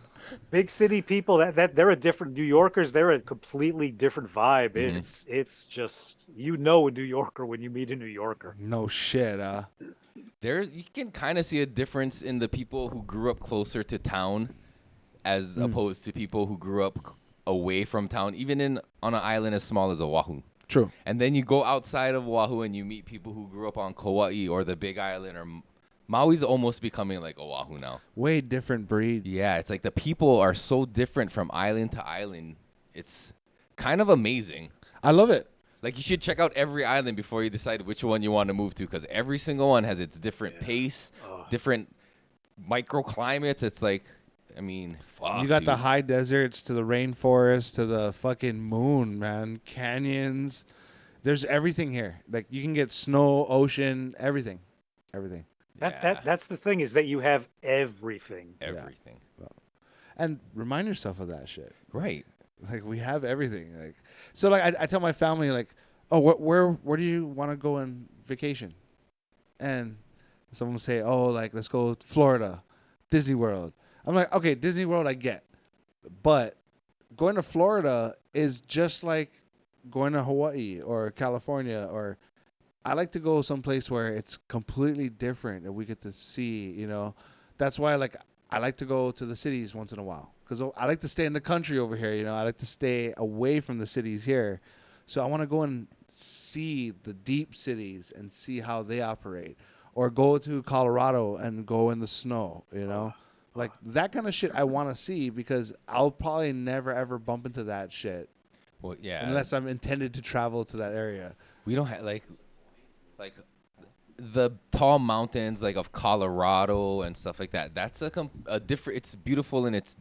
big city people that they're a different New Yorkers. They're a completely different vibe. It's just a New Yorker when you meet a New Yorker. No shit. There, you can kind of see a difference in the people who grew up closer to town, as opposed to people who grew up away from town, even on an island as small as Oahu. True. And then you go outside of Oahu and you meet people who grew up on Kauai or the Big Island, or Maui's almost becoming like Oahu now. Way different breeds. Yeah, it's like the people are so different from island to island. It's kind of amazing. I love it. Like, you should check out every island before you decide which one you want to move to, because every single one has its different pace, different microclimates. It's like, I mean, fuck, You got the dude. high deserts to the rainforest to the fucking moon, man. Canyons. There's everything here. Like, you can get snow, ocean, everything. Everything. That's the thing, is that you have everything. Everything. And remind yourself of that shit. Right. Like, we have everything. Like, so like I tell my family, like, oh, where do you want to go on vacation? And someone will say, oh, like, let's go to Florida, Disney World. I'm like, okay, Disney World I get, but going to Florida is just like going to Hawaii or California, or I like to go someplace where it's completely different and we get to see, That's why I like to go to the cities once in a while, because I like to stay in the country over here. I like to stay away from the cities here. So I want to go and see the deep cities and see how they operate, or go to Colorado and go in the snow, like that kind of shit I want to see, because I'll probably never ever bump into that shit. Well, yeah. Unless I'm intended to travel to that area. We don't have like the tall mountains like of Colorado and stuff like that. That's a different. It's beautiful in its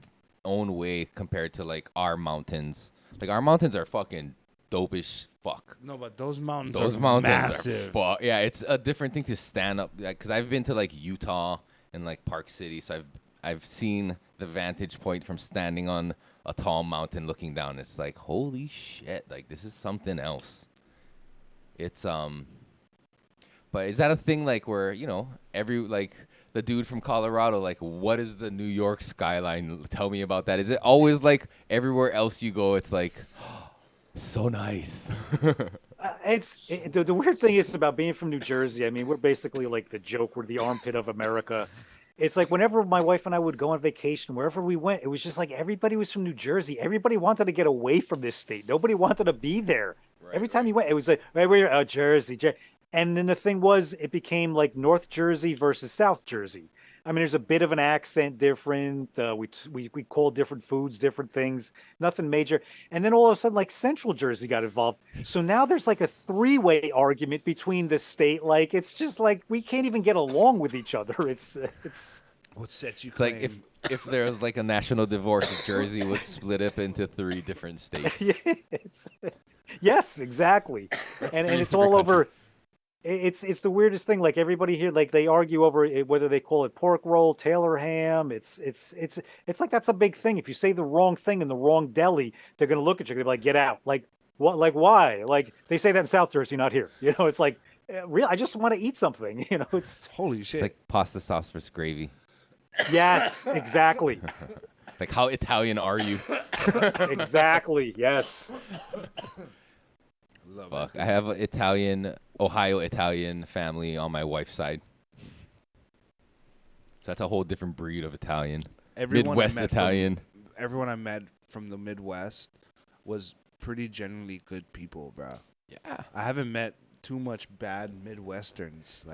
own way compared to like our mountains. Like, our mountains are fucking dope as fuck. No, but those mountains Those are mountains massive. are yeah, it's a different thing to stand up. Because I've been to like Utah and like Park City, so I've seen the vantage point from standing on a tall mountain looking down. It's like, holy shit, like this is something else. It's but is that a thing like where, the dude from Colorado, like, what is the New York skyline? Tell me about that. Is it always like everywhere else you go, it's like, so nice? The weird thing is about being from New Jersey. I mean, we're basically like the joke. We're the armpit of America. It's like whenever my wife and I would go on vacation, wherever we went, it was just like everybody was from New Jersey. Everybody wanted to get away from this state. Nobody wanted to be there. Every time you went, it was like, right, we're Jersey. And then the thing was, it became like North Jersey versus South Jersey. I mean, there's a bit of an accent different. We call different foods different things. Nothing major. And then all of a sudden, like Central Jersey got involved. So now there's like a three-way argument between the state. Like it's just like we can't even get along with each other. It's What sets you? It's like if there was like a national divorce, Jersey would split up into 3 different states. yeah, yes, exactly. And three it's all different over. countries. It's the weirdest thing. Like everybody here, like they argue over whether they call it pork roll, Taylor ham. It's like that's a big thing. If you say the wrong thing in the wrong deli, they're gonna look at you and be like, "Get out!" Like what? Like why? Like they say that in South Jersey, not here. You know, it's like, real. I just want to eat something. You know, it's Holy shit! It's like pasta sauce versus gravy. yes, exactly, Like how Italian are you? exactly, yes. Fuck. I have an Ohio Italian family on my wife's side. So that's a whole different breed of Italian. Midwest Italian. Everyone I met from the Midwest was pretty genuinely good people, bro. Yeah. I haven't met too much bad Midwesterns.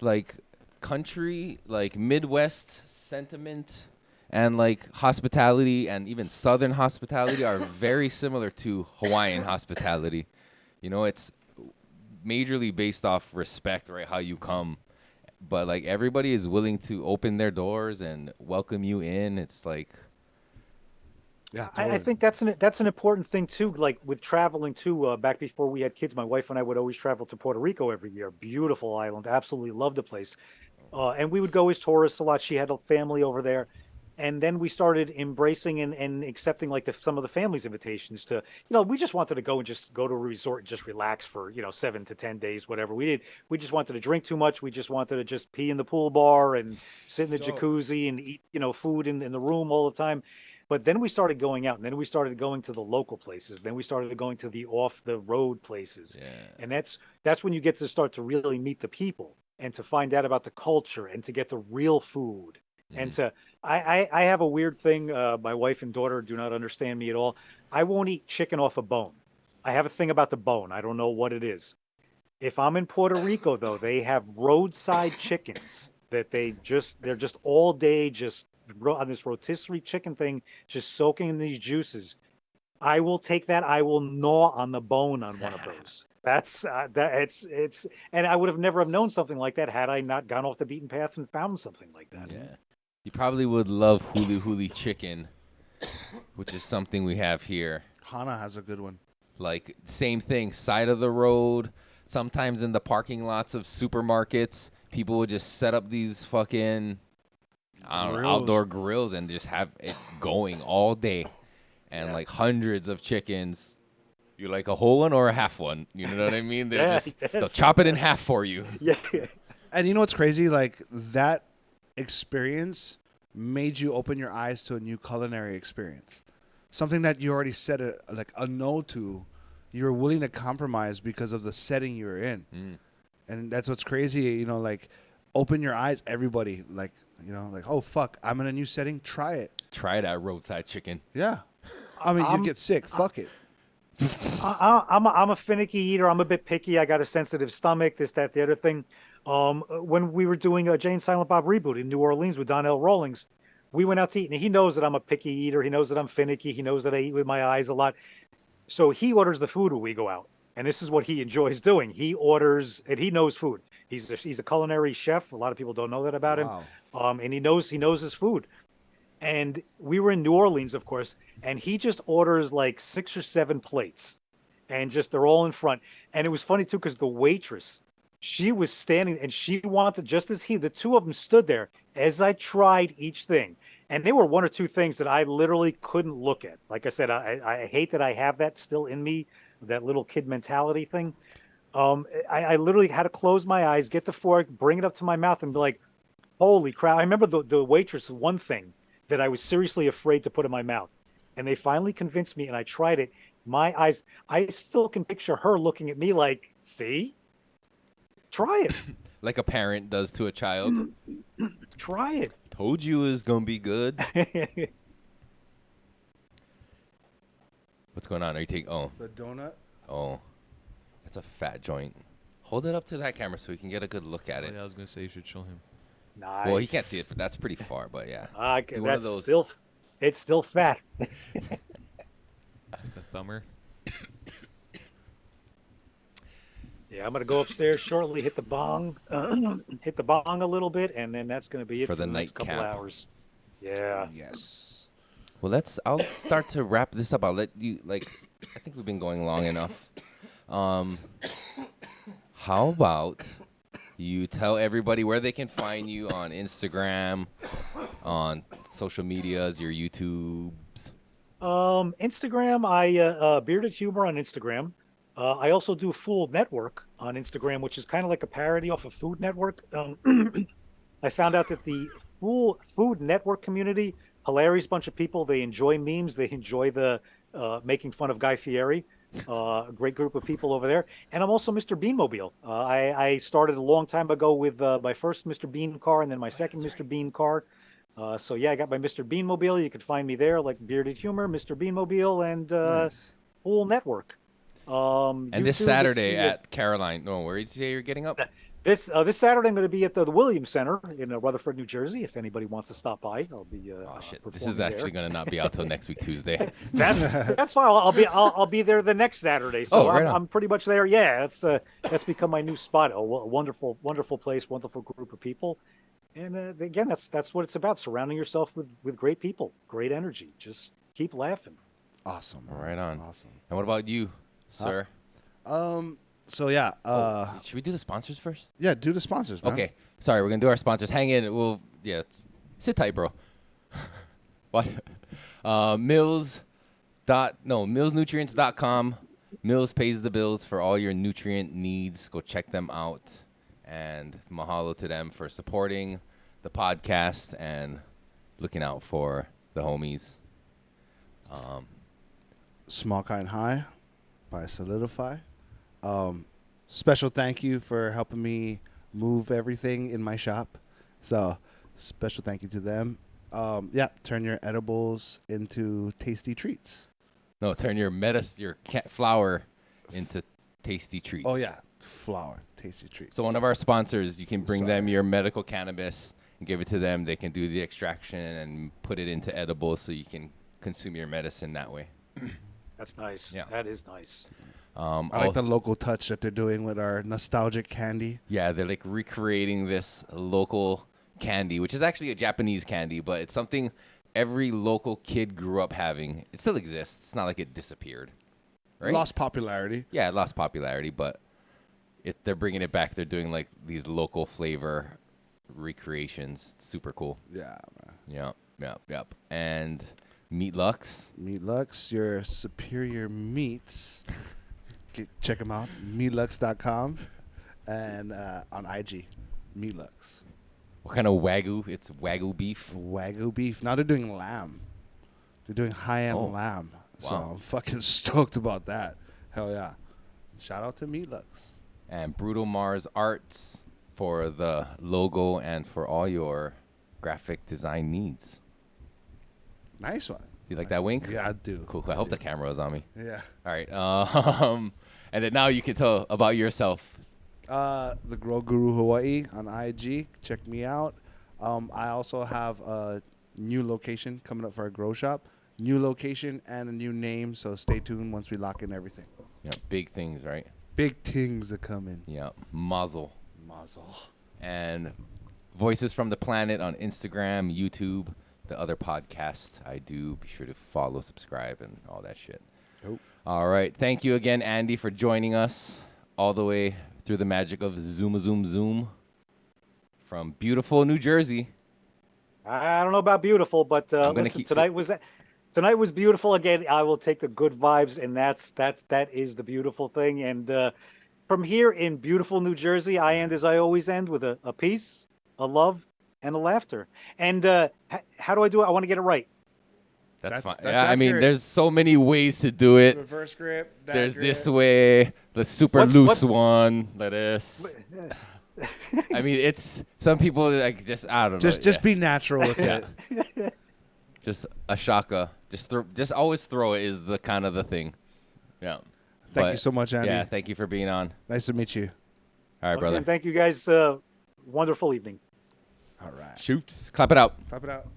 Like country, like Midwest sentiment and like hospitality and even Southern hospitality are very similar to Hawaiian hospitality. You know, it's majorly based off respect, right? How you come. But like everybody is willing to open their doors and welcome you in. It's like Yeah, I think that's an important thing too. Like with traveling too, back before we had kids, my wife and I would always travel to Puerto Rico every year. Beautiful island, absolutely loved the place. And we would go as tourists a lot. She had a family over there, and then we started embracing and accepting like some of the family's invitations to. We just wanted to go and just go to a resort and just relax for 7 to 10 days, whatever we did. We just wanted to drink too much. We just wanted to just pee in the pool bar and sit in the jacuzzi and eat food in the room all the time. But then we started going out, and then we started going to the local places. Then we started going to the off the road places. yeah. And that's when you get to start to really meet the people and to find out about the culture and to get the real food. And I have a weird thing. My wife and daughter do not understand me at all. I won't eat chicken off a bone. I have a thing about the bone. I don't know what it is. If I'm in Puerto Rico, though, they have roadside chickens that they're just all day just on this rotisserie chicken thing, just soaking in these juices. I will take that. I will gnaw on the bone on one of those. That's it's and I would have never have known something like that had I not gone off the beaten path and found something like that. Yeah. You probably would love huli huli chicken, which is something we have here. Hana has a good one. Like same thing, side of the road. Sometimes in the parking lots of supermarkets, people would just set up these fucking outdoor grills and just have it going all day, and like hundreds of chickens. You like a whole one or a half one? You know what I mean? They'll chop it in half for you. Yeah. And you know what's crazy? Like that experience made you open your eyes to a new culinary experience. Something that you already said a no to. You were willing to compromise because of the setting you were in. And that's what's crazy. Like open your eyes, everybody. Like, oh fuck, I'm in a new setting. Try it. Try that roadside chicken. Yeah. I mean, you get sick. Fuck it. I'm a finicky eater. I'm a bit picky. I got a sensitive stomach. This, that, the other thing. When we were doing a Jay and Silent Bob reboot in New Orleans with Donnell Rawlings, we went out to eat, and he knows that I'm a picky eater. He knows that I'm finicky. He knows that I eat with my eyes a lot. So he orders the food when we go out, and this is what he enjoys doing. He orders, and he knows food. He's a culinary chef. A lot of people don't know that about him. And he knows his food. And we were in New Orleans, of course, and he just orders like 6 or 7 plates, and just they're all in front. And it was funny too because the waitress, she was standing, and she wanted just as the two of them stood there as I tried each thing. And there were 1 or 2 things that I literally couldn't look at. Like I said, I hate that I have that still in me, that little kid mentality thing. I literally had to close my eyes, get the fork, bring it up to my mouth, and be like, holy crap. I remember the waitress, one thing that I was seriously afraid to put in my mouth. And they finally convinced me, and I tried it. My eyes, I still can picture her looking at me like, see? Try it. Like a parent does to a child. Try it. Told you it was going to be good. What's going on? Are you taking... Oh. The donut? Oh. That's a fat joint. Hold it up to that camera so we can get a good look at it. Yeah, I was going to say you should show him. Nice. Well, he can't see it, but that's pretty far. But yeah, do one of That's those. still, it's still fat. It's like a thumber. Yeah, I'm gonna go upstairs shortly, hit the bong a little bit, and then that's gonna be it For the next couple nightcap. hours. Yeah. Yes. Well, I'll start to wrap this up. I'll let you I think we've been going long enough. How about you tell everybody where they can find you on Instagram, on social medias, your YouTubes. Instagram, I Bearded Humor on Instagram. I also do Food Network on Instagram, which is kind of like a parody off of Food Network. I found out that the Food Network community, hilarious bunch of people. They enjoy memes. They enjoy the making fun of Guy Fieri. A great group of people over there. And I'm also Mr. Bean Mobile. I started a long time ago with my first Mr. Bean car and then my second Mr. Bean car. So yeah, I got my Mr. Bean Mobile. You can find me there, like Bearded Humor, Mr. Bean Mobile, and Nice. Full Network. And this YouTube, Saturday it's the, at Caroline. No, where did you say you're getting up? This Saturday, I'm going to be at the Williams Center in Rutherford, New Jersey. If anybody wants to stop by, I'll be. Oh shit! This performing is actually there. going to not be out till next week Tuesday. That's fine. I'll be there the next Saturday. So Oh, right on. I'm pretty much there. Yeah, that's become my new spot. A wonderful place, wonderful group of people. And again, that's what it's about. Surrounding yourself with great people, great energy. Just keep laughing. Awesome. Right on. Awesome. And what about you, sir? So yeah. Should we do the sponsors first? Yeah. Do the sponsors, man. Okay. Sorry, we're gonna do our sponsors. Hang in. Sit tight, bro. What? Millsnutrients.com. Mills pays the bills for all your nutrient needs. Go check them out. And mahalo to them for supporting the podcast and looking out for the homies. Small Kind High by Solidify. Special thank you for helping me move everything in my shop. So special thank you to them. Turn your edibles into tasty treats. No, turn your flour into tasty treats. Oh yeah, flour, tasty treats. So one of our sponsors, you can bring them your medical cannabis and give it to them. They can do the extraction and put it into edibles so you can consume your medicine that way. That's nice. Yeah. That is nice. I like the local touch that they're doing with our nostalgic candy. Yeah, they're like recreating this local candy, which is actually a Japanese candy, but it's something every local kid grew up having. It still exists. It's not like it disappeared. Right? Lost popularity. Yeah, it lost popularity, but they're bringing it back. They're doing like these local flavor recreations. It's super cool. Yeah, man. Yep. And Meat Lux. Meat Lux, your superior meats. Check them out, meatlux.com, and on IG, Meatlux. What kind of Wagyu? It's Wagyu beef. Wagyu beef. Now they're doing lamb. They're doing high-end lamb. So Wow. I'm fucking stoked about that. Hell yeah. Shout out to Meatlux. And Brutal Mars Arts for the logo and for all your graphic design needs. Nice one. Do you like that wink? Yeah, I do. Cool. I hope the camera is on me. Yeah. All right. And then now you can tell about yourself. The Grow Guru Hawaii on IG. Check me out. I also have a new location coming up for our grow shop. New location and a new name, so stay tuned once we lock in everything. Yeah, big things, right? Big things are coming. Yeah, Mazel. Mazel. And Voices from the Planet on Instagram, YouTube, the other podcasts I do. Be sure to follow, subscribe, and all that shit. Nope. All right. Thank you again, Andy, for joining us all the way through the magic of Zoom from beautiful New Jersey. I don't know about beautiful, but listen, tonight was beautiful. Again, I will take the good vibes, and that is the beautiful thing. And from here in beautiful New Jersey, I end as I always end, with a peace, a love, and a laughter. And how do I do it? I want to get it right. That's fine. that's Yeah, I mean, accurate. there's so many ways to do it. Reverse grip. There's this way, the super loose one, like this. I mean, it's some people like I don't know. Just be natural with it. Just a shaka. Just always throw it is the kind of the thing. Yeah. Thank you so much, Andy. Yeah, thank you for being on. Nice to meet you. All right, brother. And thank you guys. Wonderful evening. All right. Shoots. Clap it out. Clap it out.